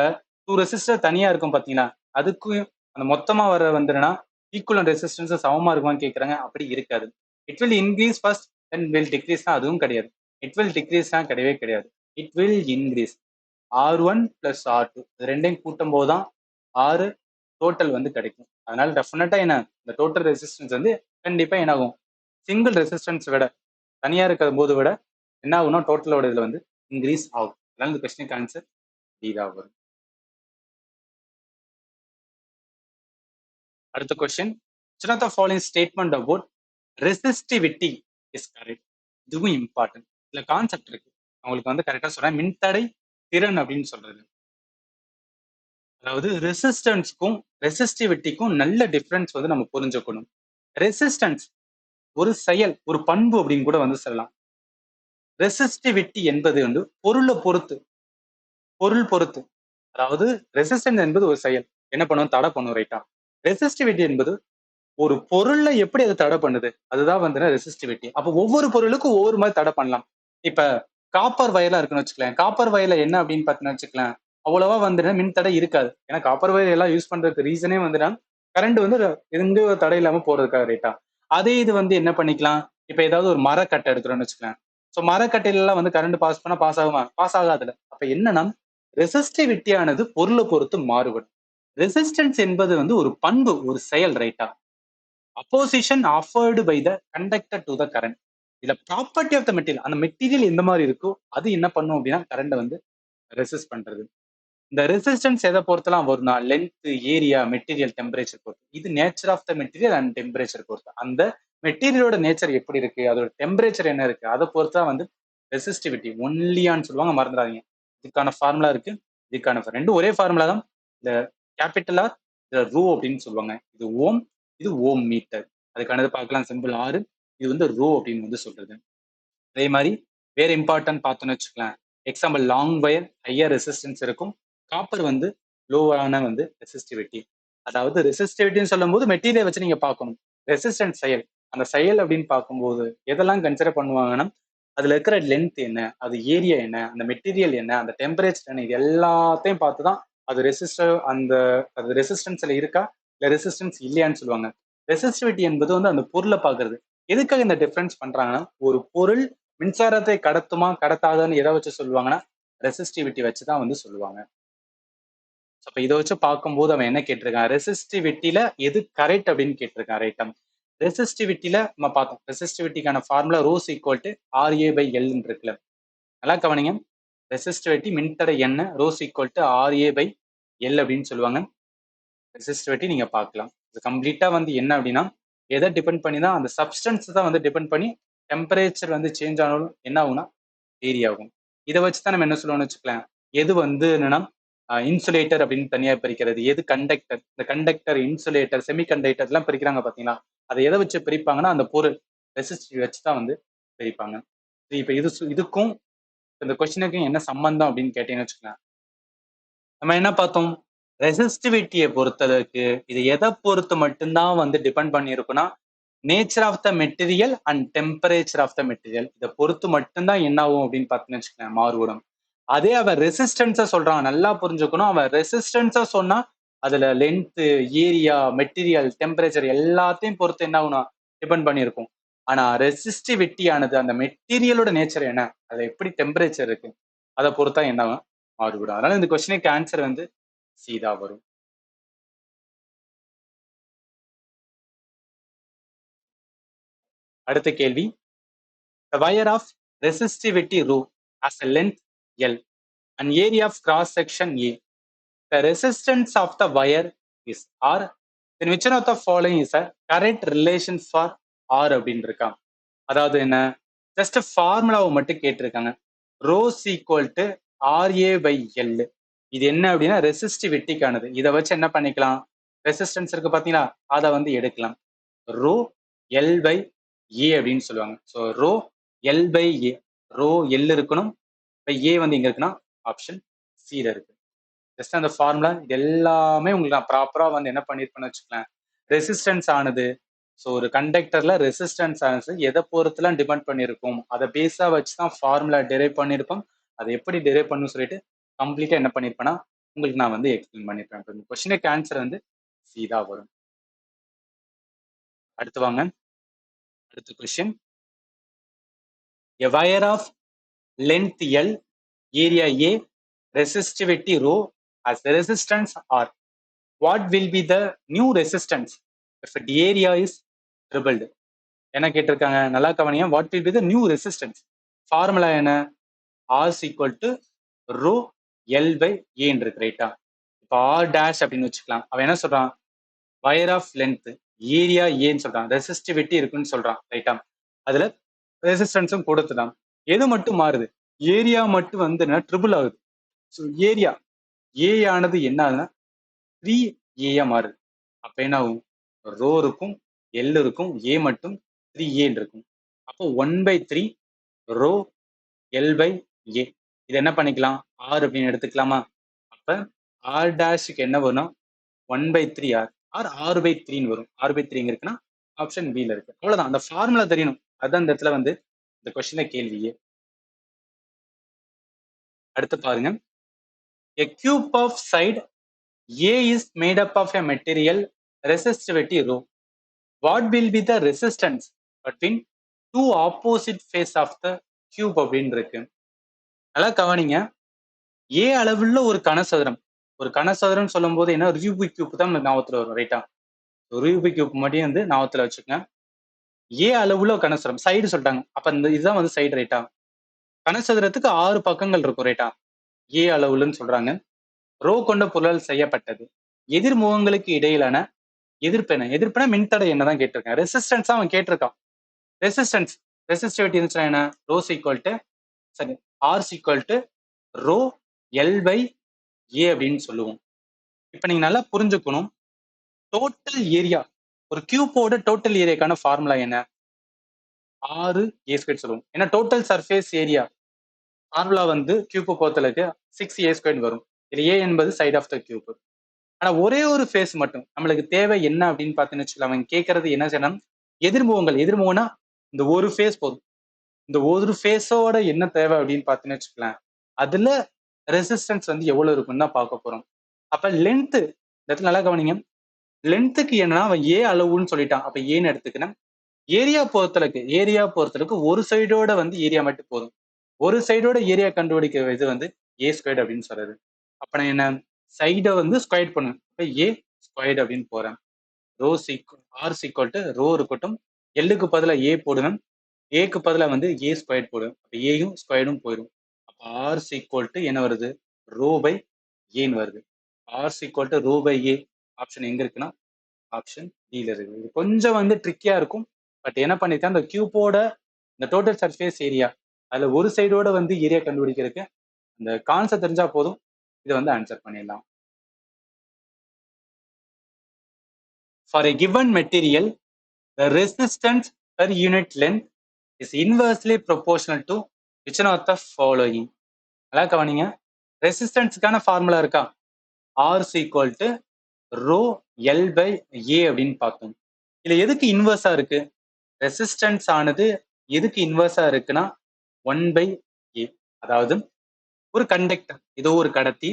டூ ரெசிஸ்டர் தனியா இருக்கும் பாத்தீங்களா, அதுக்கும் அந்த மொத்தமா வர வந்துன்னா ஈக்குவலன்ட் ரெசிஸ்டன்ஸ் சமமா இருக்குமான்னு கேட்கறாங்க. அப்படி இருக்காது. It will increase first then will decrease, அதுவும் கிடையாது. இட் வில் டிக்ரீஸ் கிடையவே கிடையாது. It will increase. R1 plus R2 ரெண்டையும் கூட்டும் போதுதான் ஆறு டோட்டல் வந்து கிடைக்கும். அதனால டெஃபினட்டா என்ன, இந்த டோட்டல் ரெசிஸ்டன்ஸ் வந்து கண்டிப்பா என்ன ஆகும், சிங்கிள் ரெசிஸ்டன்ஸ் விட தனியா இருக்கிற போது விட என்ன ஆகும்னா டோட்டலோட இதுல வந்து இன்க்ரீஸ் ஆகும். அதனால இந்த கொஸ்டினுக்கு ஆன்சர் டி தான் வரும். அடுத்த question, which of the following statement about resistivity is correct? இதுவும் இம்பார்ட்டன்ட். இதுல கான்செப்ட் இருக்கு, அவங்களுக்கு வந்து கரெக்டா சொல்றேன். மின்தடை திறன் அப்படின்னு சொல்றது, அதாவது ரெசிஸ்டன்ஸ்க்கும் ரெசிஸ்டிவிட்டிக்கும் நல்ல டிஃபரன்ஸ் வந்து நம்ம புரிஞ்சுக்கணும். ரெசிஸ்டன்ஸ் ஒரு செயல், ஒரு பண்பு அப்படின்னு கூட வந்து சொல்லலாம். ரெசிஸ்டிவிட்டி என்பது வந்து பொருளை பொறுத்து, பொருள் பொறுத்து. அதாவது ரெசிஸ்டன்ஸ் என்பது ஒரு செயல், என்ன பண்ணுவோம், தடை பண்ணும், ரைட்டா. ரெசிஸ்டிவிட்டி என்பது ஒரு பொருள்ல எப்படி அது தடை பண்ணுது, அதுதான் வந்து ரெசிஸ்டிவிட்டி. அப்போ ஒவ்வொரு பொருளுக்கும் ஒவ்வொரு மாதிரி தடை பண்ணலாம். இப்ப காப்பர் வயர்லாம் இருக்குன்னு வச்சுக்கலாம். காப்பர் வயர்ல என்ன அப்படின்னு பார்த்தீங்கன்னு வச்சுக்கலாம், அவ்வளவா வந்து மின்தடை இருக்காது. ஏன்னா காப்பர் வயர் எல்லாம் யூஸ் பண்றதுக்கு ரீசனே வந்துன்னா கரண்ட் வந்து எந்த ஒரு தடை இல்லாம போறதுக்காக, ரைட்டா. அதே இது வந்து என்ன பண்ணிக்கலாம், இப்ப ஏதாவது ஒரு மரக்கட்டை எடுக்கிறோம்னு வச்சுக்கலாம். ஸோ மரக்கட்டையில எல்லாம் வந்து கரண்ட் பாஸ் பண்ணா பாஸ் ஆகுமா, பாஸ் ஆகாதுல. அப்ப என்னன்னா ரெசிஸ்டிவிட்டியானது பொருளை பொறுத்து மாறுபடும். ரெசிஸ்டன்ஸ் என்பது வந்து ஒரு பண்பு, ஒரு செயல், ரைட்டா. Opposition offered by the conductor to the current. இதுல ப்ராப்பர்ட்டி ஆஃப் த மெட்டீரியல், அந்த மெட்டீரியல் எந்த மாதிரி இருக்கோ அது என்ன பண்ணும் அப்படின்னா கரண்டை வந்து ரெசிஸ்ட் பண்றது. இந்த ரெசிஸ்டன்ஸ் எதை பொறுத்தலாம் வரும்னா லென்த், ஏரியா, மெட்டீரியல், டெம்பரேச்சர் பொறுத்து. இது nature of the material and temperature பொறுத்து. அந்த மெட்டீரியலோட நேச்சர் எப்படி இருக்கு, அதோட டெம்பரேச்சர் என்ன இருக்கு, அதை பொறுத்தா வந்து ரெசிஸ்டிவிட்டி ஒன்லியான்னு சொல்லுவாங்க, மறந்துடாதீங்க. இதுக்கான ஃபார்முலா இருக்கு, இதுக்கான ரெண்டும் ஒரே ஃபார்முலா தான். இந்த கேபிட்டல் ஆர், இந்த ரூ அப்படின்னு சொல்லுவாங்க. இது ஓம், இது ஓம் மீட்டர். அதுக்கானது பார்க்கலாம், சிம்பிள் ஆறு, இது வந்து ரோ அப்படின்னு வந்து சொல்றது. அதே மாதிரி வேற இம்பார்ட்டன்ட் பார்த்தோன்னு வச்சுக்கலாம். Example long wire higher resistance இருக்கும், காப்பர் வந்து லோவான வந்து ரெசிஸ்டிவிட்டி. அதாவது ரெசிஸ்டிவிட்டின்னு சொல்லும் போது மெட்டீரியல் வச்சு நீங்க பார்க்கணும். ரெசிஸ்டன்ஸ் செயல், அந்த செயல் அப்படின்னு பார்க்கும்போது எதெல்லாம் கன்சிடர் பண்ணுவாங்கன்னா, அதுல இருக்கிற லென்த் என்ன, அது ஏரியா என்ன, அந்த மெட்டீரியல் என்ன, அந்த டெம்பரேச்சர் என்ன, இது எல்லாத்தையும் பார்த்துதான் அது ரெசிஸ்டர், அந்த அது ரெசிஸ்டன்ஸ்ல இருக்கா இல்ல ரெசிஸ்டன்ஸ் இல்லையான்னு சொல்லுவாங்க. ரெசிஸ்டிவிட்டி என்பது வந்து அந்த பொருளை பார்க்கறது. எதுக்காக இந்த டிஃபரன்ஸ் பண்றாங்கன்னா, ஒரு பொருள் மின்சாரத்தை கடத்துமா கடத்தாதான்னு எதை வச்சு சொல்லுவாங்கன்னா, ரெசிஸ்டிவிட்டி வச்சுதான் வந்து சொல்லுவாங்க. அப்ப இதை வச்சு பார்க்கும்போது அவன் என்ன கேட்டிருக்கான், ரெசிஸ்டிவிட்டியில எது கரெக்ட் அப்படின்னு கேட்டிருக்கான். ரைட்டா, ரெசிஸ்டிவிட்டியில நம்ம பார்த்தோம், ரெசிஸ்டிவிட்டிக்கான formula rho's equal to RA by L இருக்குல்ல. நல்லா கவனிங்க, ரெசிஸ்டிவிட்டி மின்தடை என்ன, rho's equal to RA by L அப்படின்னு சொல்லுவாங்க. ரெசிஸ்டிவிட்டி நீங்க பார்க்கலாம். இது கம்ப்ளீட்டா வந்து என்ன அப்படின்னா, எதை டிபெண்ட் பண்ணி தான், அந்த சப்ஸ்டன்ஸ் தான் வந்து டிபெண்ட் பண்ணி டெம்பரேச்சர் வந்து சேஞ்ச் ஆனாலும் என்ன ஆகும்னா வேரி ஆகும். இதை வச்சு தான் நம்ம என்ன சொல்லுவோம்னு வச்சுக்கலாம், எது வந்து என்னன்னா இன்சுலேட்டர் அப்படின்னு தனியா பிரிக்கிறது, எது கண்டக்டர், இந்த கண்டக்டர், இன்சுலேட்டர், செமி கண்டக்டர் எல்லாம் பிரிக்கிறாங்க பாத்தீங்களா, அதை எதை வச்சு பிரிப்பாங்கன்னா அந்த பொருள் ரெசிஸ்டிவ் வச்சு தான் வந்து பிரிப்பாங்க. இப்ப இதுக்கும் இந்த கொஸ்டினுக்கும் என்ன சம்பந்தம் அப்படின்னு கேட்டீங்கன்னு வச்சுக்கலாம், நம்ம என்ன பார்த்தோம், ரெசிஸ்டிவிட்டியை பொறுத்தளவுக்கு இது எதை பொறுத்து மட்டும்தான் வந்து டிபெண்ட் பண்ணி இருக்குன்னா, nature of the material and temperature of the material, இதை பொறுத்து மட்டும்தான் என்ன ஆகும் அப்படின்னு பார்த்தீங்கன்னு வச்சுக்கலாம் மாறுபடும். அதே அவன் ரெசிஸ்டன்ஸ சொல்றான், நல்லா புரிஞ்சுக்கணும். அவன் ரெசிஸ்டன்ஸ சொன்னா அதுல லென்த், ஏரியா, மெட்டீரியல், டெம்பரேச்சர் எல்லாத்தையும் பொறுத்து என்ன ஆகும்னா டிபெண்ட் பண்ணியிருக்கும். ஆனா ரெசிஸ்டிவிட்டி ஆனது அந்த மெட்டீரியலோட நேச்சர் என்ன, அது எப்படி டெம்பரேச்சர் இருக்கு, அதை பொறுத்தா என்ன ஆகும் மாறுபடும். அதனால இந்த கொஸ்டினுக்கு ஆன்சர் வந்து சி தான் வரும். அடுத்த கேள்வி, the wire of resistivity rho has a length L and area of cross section A. The resistance of the wire is R. Then which one of the following is a correct relation for R அப்படின்னு இருக்கான். அதாவது என்ன, just ஃபார்முலாவை மட்டும் கேட்டிருக்காங்க. Rose equal to RA by L. இது என்ன அப்படின்னா ரெசிஸ்டிவிட்டிக்கானது. இதை வச்சு என்ன பண்ணிக்கலாம், ரெசிஸ்டன்ஸ் இருக்கு பாத்தீங்களா, அதை வந்து எடுக்கலாம். ரோ L by A அப்படின்னு சொல்லுவாங்க. So rho L by A, rho L இருக்கணும், இப்போ A வந்து இங்க இருக்குன்னா ஆப்ஷன் சில இருக்கு. ஜஸ்ட் அந்த ஃபார்முலா இது எல்லாமே உங்களுக்கு நான் ப்ராப்பரா வந்து என்ன பண்ணிருப்பேன்னு வச்சுக்கலாம். ரெசிஸ்டன்ஸ் ஆனது, ஸோ ஒரு கண்டக்டர்ல ரெசிஸ்டன்ஸ் ஆனது எதை பொறுத்துலாம் டிபெண்ட் பண்ணியிருக்கும், அதை பேஸா வச்சு தான் ஃபார்முலா டெரைவ் பண்ணியிருப்போம். அதை எப்படி டெரைவ் பண்ணணும்னு சொல்லிட்டு கம்ப்ளீட்டா என்ன பண்ணிருப்பேன்னா உங்களுக்கு நான் வந்து எக்ஸ்பிளைன் பண்ணிருப்பேன். இந்த கொஸ்டினுக்கு ஆன்சர் வந்து சி தான் வரும். அடுத்து வாங்க, அடுத்த question, a wire of length L, area A, resistivity rho as the resistance R. What will be the new resistance if the area is tripled? என்ன கேட்டிருக்காங்க, நல்லா கவனிங்க. What will be the new resistance, formula என்ன, R equal to rho L by ஏன்னு இருக்கு. ரைட்டா, இப்போ R dash அப்படின்னு வச்சுக்கலாம். அவன் என்ன சொல்றான், வயர் ஆஃப் லென்த், ஏரியா ஏன்னு சொல்றான், ரெசிஸ்டிவிட்டி இருக்குன்னு சொல்றான். ரைட்டா, அதுல ரெசிஸ்டன்ஸும் கொடுத்துதான். எது மட்டும் மாறுது, ஏரியா மட்டும் வந்து ட்ரிபிள் ஆகுது. ஸோ ஏரியா ஏ ஆனது என்ன ஆகுதுன்னா 3A மாறுது. அப்ப என்ன ஆகும், ரோ இருக்கும், எல் இருக்கும், ஏ மட்டும் 3A இருக்கும். அப்போ 1/3 ரோ எல் பை ஏ. இது என்ன பண்ணிக்கலாம், ஆர் அப்படின்னு எடுத்துக்கலாமா. அப்ப ஆர் டேஷுக்கு என்ன வரும், 1/3 ஆர், ஆர் 6/3 வரும். 6/3 எங்க இருக்குன்னா ஆப்ஷன் பில இருக்கு. அவ்வளவுதான், அந்த ஃபார்முலா தெரியணும். அதான் இந்த இடத்துல வந்து இந்த கொஸ்டின்ல கேள்வியே. அடுத்து பாருங்க, a cube of side A is made up of a material resistivity rho. What will be the resistance between two opposite face of the cube அப்படின்னு இருக்கு. நல்லா கவனிங்க, ஏ அளவுள்ள ஒரு கனசதுரம், ஒரு கனசதுரம் சொல்லும் போது என்ன, ரூபிக் கியூப் தான் ஞாபகத்துல வரும். ரைட்டா, ரூபிக் கியூப் மட்டும் வந்து ஞாபகத்துல வச்சுக்கோங்க. ஏ அளவுள்ள கனசதுரம், சைடு சொல்லிட்டாங்க, அப்ப இந்த இதுதான் வந்து சைடு. ரைட்டா, கனசதுரத்துக்கு 6 பக்கங்கள் இருக்கும். ரைட்டா, ஏ அளவுலன்னு சொல்றாங்க. ரோ கொண்ட பொருளால் செய்யப்பட்டது. எதிர்முகங்களுக்கு இடையிலான எதிர்ப்பென, எதிர்ப்புனா மின்தடை என்னதான் கேட்டிருக்கேன், ரெசிஸ்டன்ஸ் அவன் கேட்டிருக்கான். ரெசிஸ்டன்ஸ், ரெசிஸ்டிவிட்டி இருந்துச்சுன்னா என்ன, ரோஸ் ஈக்குவல் டு சரி R equal to rho L by A அப்படின்னு சொல்லுவோம். இப்ப நீங்க நல்லா புரிஞ்சுக்கணும், டோட்டல் ஏரியா, ஒரு கியூபோட டோட்டல் ஏரியாக்கான ஃபார்முலா என்ன, 6A² சொல்லுவோம். ஏன்னா டோட்டல் சர்ஃபேஸ் ஏரியா ஃபார்முலா வந்து கியூப் பொறுத்தளவுக்கு 6A² வரும். இதுல ஏ என்பது சைட் ஆஃப் த கியூப். ஆனா ஒரே ஒரு ஃபேஸ் மட்டும் நம்மளுக்கு தேவை என்ன அப்படின்னு பார்த்தீங்கன்னு வச்சுக்கலாம். அவன் கேட்கறது என்ன செய்யணும், எதிர்முகங்கள். எதிர்முகம்னா இந்த ஒரு ஃபேஸ் போதும். இந்த ஒரு ஃபேஸோட என்ன தேவை அப்படின்னு பார்த்தீங்கன்னு வச்சுக்கலாம், அதுல ரெசிஸ்டன்ஸ் வந்து எவ்வளவு இருக்குன்னு தான் பார்க்க போறோம். அப்ப லென்த் இந்த இடத்துல நல்லா கவனிங்க. லென்த்துக்கு என்னன்னா அவன் ஏ அளவுன்னு சொல்லிட்டான். அப்ப ஏன்னு எடுத்துக்கிறேன். ஏரியா பொறுத்தளவுக்கு ஒரு சைடோட வந்து ஏரியா மட்டும் போதும். ஒரு சைடோட ஏரியா கண்டுபிடிக்கிற இது வந்து ஏ ஸ்கொயர்ட் அப்படின்னு சொல்றது. அப்ப நான் என்ன சைடை வந்து ஸ்கொயர் பண்ணுவேன். இப்ப ஏ ஸ்கொயர்ட் அப்படின்னு போறேன். Rho is equal R is equal to rho இருக்கட்டும். எல்லுக்கு பதிலாக ஏ போடுவேன். ஏக்கு பதிலாக வந்து ஏ ஸ்கொயர்ட் போடுவேன். அப்ப ஏயும் ஸ்கொயர்டும் போயிடும். அப்ப ஆர் சீக்வல் டு என்ன வருது, ரோ பை ஏன்னு வருது. R is equal to rho by A option எங்க இருக்குன்னா ஆப்ஷன் டில இருக்கு. இது கொஞ்சம் வந்து ட்ரிக்கியா இருக்கும். பட் என்ன பண்ணிருக்கேன், அந்த கியூபோட இந்த டோட்டல் சர்ஃபேஸ் ஏரியா அதுல ஒரு சைடோட வந்து ஏரியா கண்டுபிடிக்கிறதுக்கு அந்த கான்செப்ட் தெரிஞ்சா போதும். இதை வந்து ஆன்சர் பண்ணிடலாம். For a given material, the resistance per unit length is inversely proportional to which one of the following? நல்லா கவனிங்க. ரெசிஸ்டன்ஸுக்கான ஃபார்முலா இருக்கா, R equal to rho L by A அப்படின்னு பார்த்தோம். இதுல எதுக்கு இன்வெர்ஸா இருக்கு, ரெசிஸ்டன்ஸ் ஆனது எதுக்கு இன்வெர்ஸா இருக்குன்னா 1 பை ஏ. அதாவது ஒரு கண்டக்டர், ஏதோ ஒரு கடத்தி,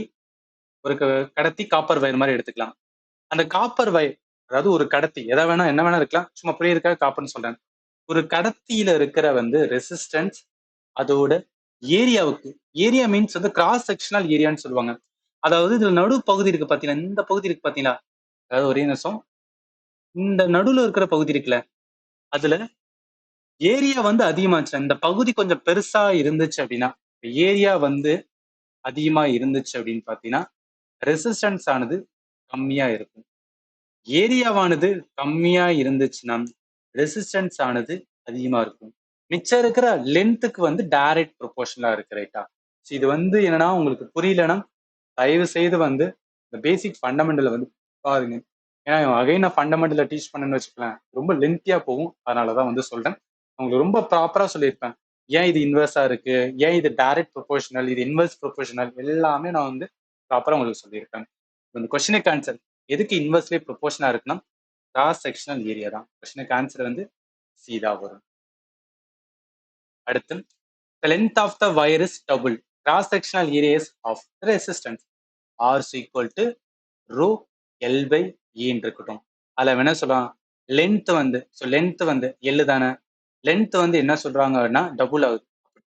ஒரு கடத்தி காப்பர் வயர் மாதிரி எடுத்துக்கலாம். அந்த காப்பர் வயர், அதாவது ஒரு கடத்தி எதை வேணா என்ன வேணா இருக்கலாம், சும்மா புரியுறதுக்காக காப்பர்னு சொல்றேன். ஒரு கடத்தியில இருக்கிற வந்து ரெசிஸ்டன்ஸ் அதோட ஏரியாவுக்கு, ஏரியா மீன்ஸ் வந்து கிராஸ் செக்ஷனல் ஏரியான்னு சொல்லுவாங்க. அதாவது இதுல நடு பகுதி இருக்கு பாத்தீங்களா, இந்த பகுதி இருக்கு பாத்தீங்களா, அதாவது ஒரே நிமிஷம், இந்த நடுவுல இருக்கிற பகுதி இருக்குல்ல, அதுல ஏரியா வந்து அதிகமாச்சு, இந்த பகுதி கொஞ்சம் பெருசா இருந்துச்சு அப்படின்னா, ஏரியா வந்து அதிகமா இருந்துச்சு அப்படின்னு பாத்தீங்கன்னா ரெசிஸ்டன்ஸ் ஆனது கம்மியா இருக்கும். ஏரியாவானது கம்மியா இருந்துச்சுன்னா ரெசிஸ்டன்ஸ் ஆனது அதிகமா இருக்கும். மிச்சம் இருக்கிற லென்த்துக்கு வந்து டைரக்ட் ப்ரொபோர்ஷனலா இருக்கு, ரைட்டா? இது வந்து என்னன்னா உங்களுக்கு புரியலன்னா தயவு செய்து வந்து இந்த பேசிக் ஃபண்டமெண்டலை வந்து பாருங்க. ஏன்னா அகைன் நான் ஃபண்டமெண்டலை டீச் பண்ணேன்னு வச்சுக்கலாம், ரொம்ப லென்த்தியா போகும். அதனாலதான் வந்து சொல்றேன். உங்களுக்கு ரொம்ப ப்ராப்பரா சொல்லியிருப்பேன். ஏன் இது இன்வெர்ஸா இருக்கு, ஏன் இது டைரக்ட் ப்ரொபோர்ஷனல், இது இன்வெர்ஸ் ப்ரொபோர்ஷனல், எல்லாமே நான் வந்து ப்ராப்பரா உங்களுக்கு சொல்லியிருப்பேன். இந்த கொஸ்டினுக்கு ஆன்சர் எதுக்கு இன்வெர்ஸ்லி ப்ரொபோர்ஷனா இருக்குன்னா கிராஸ் செக்ஷனல் ஏரியா தான். கொஸ்டினுக்கு ஆன்சர் வந்து சி தான் வரும். அடுத்து, the length of the wire is double, cross sectional area is half, the resistance R is equal to rho L by E ன்னு இருக்கட்டும். அதுல என்ன சொல்லலாம், லென்த் வந்து லென்த் வந்து எல் தானே, லென்த் வந்து என்ன சொல்றாங்கன்னா டபுள் ஆகுது,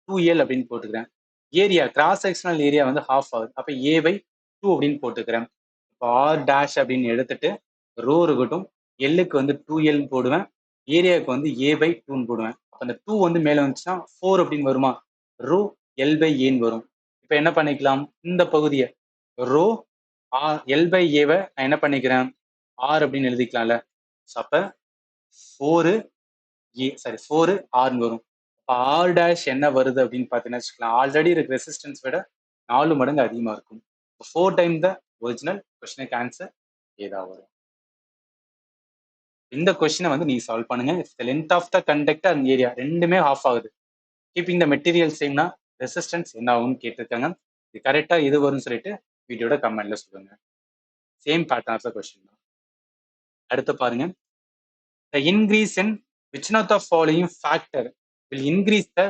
2L அப்படின்னு போட்டுக்கிறேன். ஏரியா கிராஸ் செக்ஷனல் ஏரியா வந்து ஹாஃப் ஆகுது, அப்ப ஏ பை 2 அப்படின்னு போட்டுக்கிறேன். இப்போ ஆர் டேஷ் அப்படின்னு எடுத்துட்டு ரோ இருக்கட்டும், எல்லுக்கு வந்து 2L போடுவேன், ஏரியாவுக்கு வந்து ஏ பை 2 போடுவேன். அப்ப அந்த 2 வந்து மேல வந்துச்சுன்னா 4 அப்படின்னு வருமா, ரோ எல் பை ஏன்னு வரும். இப்ப என்ன பண்ணிக்கலாம், இந்த பகுதியை ரோ ஆர் எல் பை ஏவை நான் என்ன பண்ணிக்கிறேன் ஆர் அப்படின்னு எழுதிக்கலாம்ல. அப்ப 4 ஏ சாரி 4 ஆர்னு வரும். ஆர் டேஷ் என்ன வருது அப்படின்னு பார்த்தீங்கன்னா வச்சுக்கலாம், ஆல்ரெடி இருக்க ரெசிஸ்டன்ஸ் விட 4 மடங்கு அதிகமா இருக்கும். 4 டைம் த ஒரிஜினல். கொஸ்டினுக்கு ஆன்சர் ஏதான் வரும். இந்த கொஸ்டினை வந்து நீங்க சால்வ் பண்ணுங்க. Length of the conductor and area ரெண்டுமே ஆஃப் ஆகுது, கீப்பிங் த மெட்டீரியல் சேம்னா ரெசிஸ்டன்ஸ் என்ன ஆகும்னு கேட்டிருக்காங்க. இது கரெக்டா இது வரும்னு சொல்லிட்டு வீடியோட கமெண்ட்ல சொல்லுங்க. Same pattern of the question தான். அடுத்து பாருங்க, the increase in which one of the following factor will increase the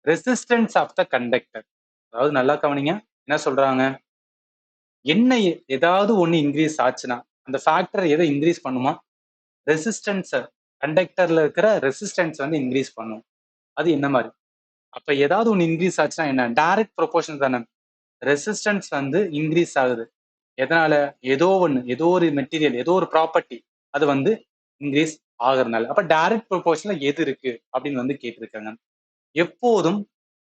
resistance of the conductor? அதாவது நல்லா கவனிங்க, என்ன சொல்றாங்க, என்ன ஏதாவது ஒண்ணு இன்க்ரீஸ் ஆச்சுன்னா அந்த ஃபேக்டர் எதை இன்க்ரீஸ் பண்ணுமா, ரெசிஸ்டன்ஸ், கண்டக்டர்ல இருக்கிற ரெசிஸ்டன்ஸ் வந்து இன்க்ரீஸ் பண்ணும். அது என்ன மாதிரி, அப்ப ஏதாவது ஒண்ணு இன்க்ரீஸ் ஆச்சுன்னா என்ன, டைரக்ட் ப்ரொபோர்ஷன் தானே. ரெசிஸ்டன்ஸ் வந்து இன்க்ரீஸ் ஆகுது எதனால, ஏதோ ஒண்ணு, ஏதோ ஒரு மெட்டீரியல், ஏதோ ஒரு ப்ராப்பர்ட்டி அது வந்து இன்க்ரீஸ் ஆகுறதுனால. அப்ப டைரக்ட் ப்ரொபோர்ஷன்ல எது இருக்கு அப்படின்னு வந்து கேட்டிருக்காங்க. எப்போதும்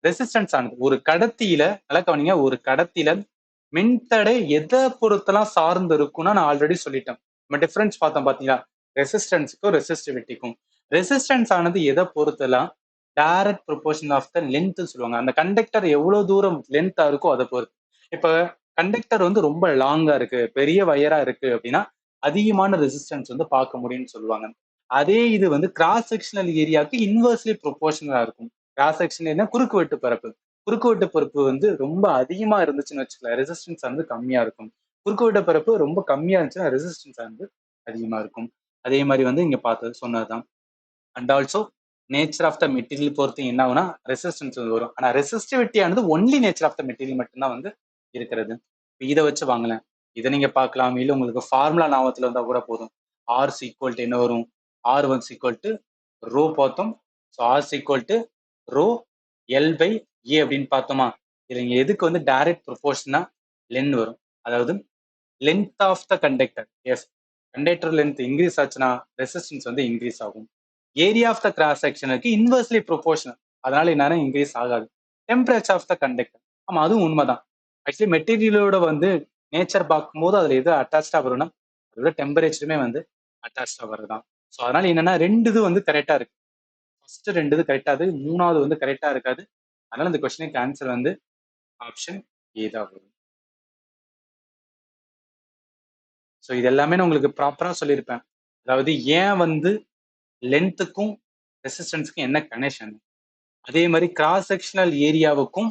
ரெசிஸ்டன்ஸ் ஆனது ஒரு கடத்தியில, நல்லா கவனிங்க, ஒரு கடத்தியில மின்தடை எதை பொறுத்தெல்லாம் சார்ந்து இருக்கும்னா நான் ஆல்ரெடி சொல்லிட்டேன். நம்ம டிஃபரன்ஸ் பார்த்தோம் பாத்தீங்களா, ரெசிஸ்டன்ஸுக்கும் ரெசிஸ்டிவிட்டிக்கும். ரெசிஸ்டன்ஸ் ஆனது எதை பொறுத்தெல்லாம் direct proportion of the length சொல்லுவாங்க. அந்த கண்டக்டர் எவ்வளவு தூரம் லென்த்தா இருக்கோ அதை பொறுத்து. இப்ப கண்டக்டர் வந்து ரொம்ப லாங்கா இருக்கு, பெரிய வயரா இருக்கு அப்படின்னா அதிகமான ரெசிஸ்டன்ஸ் வந்து பார்க்க முடியும்னு சொல்லுவாங்க. அதே இது வந்து கிராஸ் செக்ஷனல் ஏரியாவுக்கு இன்வெர்ஸ்லி ப்ரொபோர்ஷனலா இருக்கும். கிராஸ் செக்ஷன் குறுக்கு வெட்டு பரப்பு, குறுக்குவெட்டு பருப்பு வந்து ரொம்ப அதிகமா இருந்துச்சுன்னு வச்சுக்கலாம், ரெசிஸ்டன்ஸ் வந்து கம்மியா இருக்கும். குறுக்குவெட்டு பருப்பு ரொம்ப கம்மியா இருந்துச்சுன்னா ரெசிஸ்டன்ஸ் வந்து அதிகமா இருக்கும். அதே மாதிரி வந்து இங்க பார்த்தது சொன்னதுதான். And also nature of the material பொறுத்து என்ன ஆகும்னா ரெசிஸ்டன்ஸ் வந்து வரும். ஆனா ரெசிஸ்டிவிட்டி ஆனது only nature of the material மட்டும்தான் வந்து இருக்கிறது. இதை வச்சு வாங்கலாம். இதை நீங்க பார்க்கலாம். இல்ல உங்களுக்கு ஃபார்முலா ஞாபகத்துல இருந்தா கூட போதும். ஆர் ஈக்குவல் டு என்ன வரும்? R once equal to rho பார்த்தோம். So R equal to rho L by A அப்படின்னு பார்த்தோமா? இது இங்க எதுக்கு வந்து டைரக்ட் ப்ரொபோர்ஷனா லென் வரும். அதாவது length of the conductor. Yes, conductor length increase ஆச்சுன்னா ரெசிஸ்டன்ஸ் வந்து இன்க்ரீஸ் ஆகும். ஏரியா ஆஃப் த கிராஸ் செக்ஷனுக்கு இன்வெர்ஸ்லி ப்ரொபோர்ஷனல். அதனால என்னன்னா இன்க்ரீஸ் ஆகாது. Temperature of the conductor. ஆமா, அதுவும் உண்மைதான். ஆக்சுவலி மெட்டீரியலோட வந்து நேச்சர் பார்க்கும்போது அதுல எது அட்டாச்சா வரும்னா அதோட டெம்பரேச்சருமே வந்து அட்டாச்சா வருதுதான். ஸோ அதனால என்னன்னா ரெண்டு இது வந்து கரெக்டா இருக்கு. ஃபர்ஸ்ட் ரெண்டு இது கரெக்டா இருக்கு, மூணாவது வந்து கரெக்டா இருக்காது. அதனால இந்த கொஸ்டினுக்கு ஆன்சர் வந்து ஆப்ஷன் ஏ தான் வரும். ஸோ இது எல்லாமே நான் உங்களுக்கு ப்ராப்பரா சொல்லியிருப்பேன். அதாவது ஏன் வந்து லென்த்துக்கும் ரெசிஸ்டன்ஸுக்கும் என்ன கனெக்ஷன், அதே மாதிரி கிராஸ் செக்ஷனல் ஏரியாவுக்கும்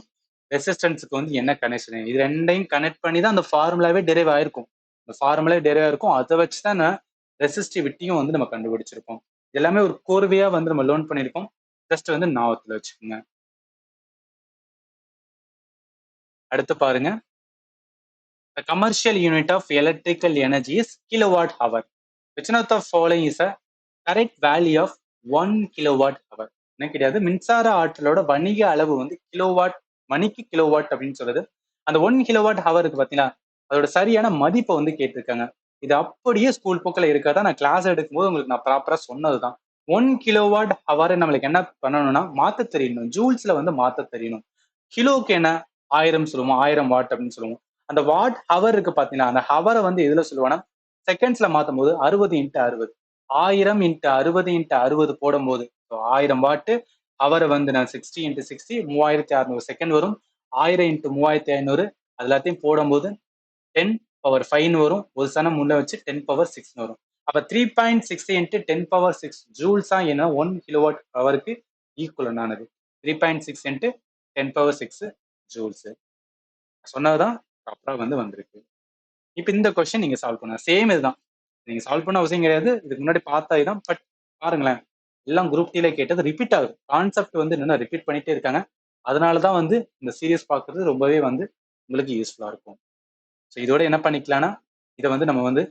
ரெசிஸ்டன்ஸுக்கு வந்து என்ன கனெக்ஷன், இது ரெண்டையும் கனெக்ட் பண்ணி தான் அந்த ஃபார்முலாவே டெரைவ் ஆயிருக்கும். இந்த ஃபார்முலா டெரைவ் ஆயிருக்கும். அதை வச்சு தான் ரெசிஸ்டிவிட்டியும் வந்து நம்ம கண்டுபிடிச்சிருக்கோம். எல்லாமே ஒரு கோர்வையா வந்து நம்ம லேர்ன் பண்ணியிருக்கோம். ஜஸ்ட் வந்து ஞாபகத்துல வச்சுக்கோங்க. அடுத்து பாருங்க. The commercial unit of electrical energy is kilowatt hour. Which one of the following is a correct value of 1 kilowatt hour? என்ன கிடையாது, மின்சார ஆற்றலோட வணிக அளவு வந்து கிலோவாட், மணிக்கு கிலோவாட் அப்படின்னு சொல்லுது. அந்த 1 கிலோவாட் ஹவருக்கு பார்த்தீங்கன்னா அதோட சரியான மதிப்பை வந்து கேட்டிருக்காங்க. இது அப்படியே ஸ்கூல் புக்கில் இருக்காதான், நான் கிளாஸ் எடுக்கும்போது உங்களுக்கு நான் ப்ராப்பரா சொன்னதுதான். 1 கிலோவாட் ஹவர் நம்மளுக்கு என்ன பண்ணணும்னா மாத்த தெரியணும், ஜூல்ஸ்ல வந்து மாத்த தெரியணும். கிலோக்கு என்ன 1000 சொல்லுவோம், 1000 வாட் அப்படின்னு சொல்லுவோம். அந்த வாட் ஹவர் இருக்கு பாத்தீங்கன்னா, அந்த ஹவரை வந்து எதுல சொல்லுவாங்கன்னா செகண்ட்ஸ்ல மாத்தும் போது 60 இன்ட்டு 60, 1000 இன்ட்டு 60 இன்ட்டு 60 போடும் போது 1000 வாட்டு. ஹவரை வந்து நான் 60 இன்ட்டு 60 3600 செகண்ட் வரும். 1000 இன்ட்டு 3500 அது எல்லாத்தையும் போடும்போது 10 பவர் 5 வரும். ஒரு சனம் முன்ன வச்சு 10 பவர் 6 வரும். அப்ப 3.6 இன்ட்டு 10 பவர் 6 ஜூல்ஸா என்ன 1 கிலோவாட் ஹவருக்கு ஈக்குவல் ஆனது. 3.6 இன்ட்டு 10 பவர் 6 ஜூல்ஸ். சொன்னதுதான் ப்ராப்பரா வந்து வந்திருக்கு. இப்ப இந்த கொஸ்டின் நீங்க சால்வ் பண்ண சேம் இதுதான். நீங்க சால்வ் பண்ண அவசியம் கிடையாது, இதுக்கு முன்னாடி பார்த்தா இதான். பட் பாருங்களேன், எல்லாம் குரூப் டில கேட்டது ரிப்பீட் ஆகுது. கான்செப்ட் வந்து என்னன்னா ரிப்பீட் பண்ணிட்டே இருக்காங்க. அதனாலதான் வந்து இந்த சீரியஸ் பார்க்கறது ரொம்பவே வந்து உங்களுக்கு யூஸ்ஃபுல்லா இருக்கும். ஸோ இதோட என்ன பண்ணிக்கலாம்னா இதை வந்து நம்ம வந்து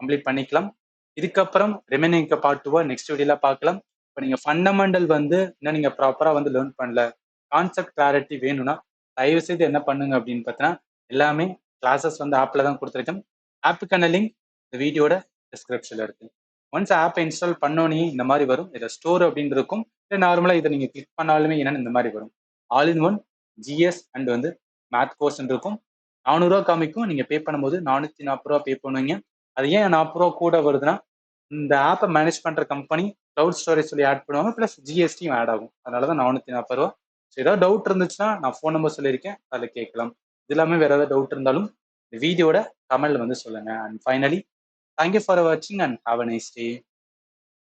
கம்ப்ளீட் பண்ணிக்கலாம். இதுக்கப்புறம் ரிமைனிங் பார்ட் 2 நெக்ஸ்ட் வீடியோல பார்க்கலாம். இப்போ நீங்க ஃபண்டமெண்டல் வந்து இன்னும் நீங்க ப்ராப்பரா வந்து லேர்ன் பண்ணல, கான்செப்ட் கிளாரிட்டி வேணும்னா தயவு செய்து என்ன பண்ணுங்க அப்படின்னு பார்த்தீங்கன்னா எல்லாமே கிளாஸஸ் வந்து ஆப்ல தான் கொடுத்துருக்கேன். ஆப்புக்கான லிங்க் இந்த வீடியோட டிஸ்கிரிப்ஷன்ல இருக்கு. ஒன்ஸ் ஆப்பை இன்ஸ்டால் பண்ணோன்னே இந்த மாதிரி வரும். இதில் ஸ்டோர் அப்படின்னு இருக்கும். இல்லை நார்மலாக இதை நீங்க கிளிக் பண்ணாலுமே என்னன்னு இந்த மாதிரி வரும். All in one GS and வந்து மேத் கோர்ஸ் இருக்கும். 400 ரூபா காமிக்கும். நீங்க பே பண்ணும்போது 440 ரூபா பே பண்ணுவீங்க. அது ஏன் 40 ரூபா கூட வருதுன்னா இந்த ஆப்பை மேனேஜ் பண்ற கம்பெனி கிளவுட் ஸ்டோரேஜ் சொல்லி ஆட் பண்ணுவாங்க, பிளஸ் ஜிஎஸ்டியும் ஆட் ஆகும். அதனாலதான் 440 ரூபா. ஸோ ஏதாவது டவுட் இருந்துச்சுன்னா நான் ஃபோன் நம்பர் சொல்லியிருக்கேன், அதில் கேட்கலாம். இது எல்லாமே வேற ஏதாவது டவுட் இருந்தாலும் இந்த வீடியோட கமெண்ட்ல வந்து சொல்லுங்க. அண்ட் ஃபைனலி தேங்க்யூ ஃபார் வாட்சிங் and have a nice day.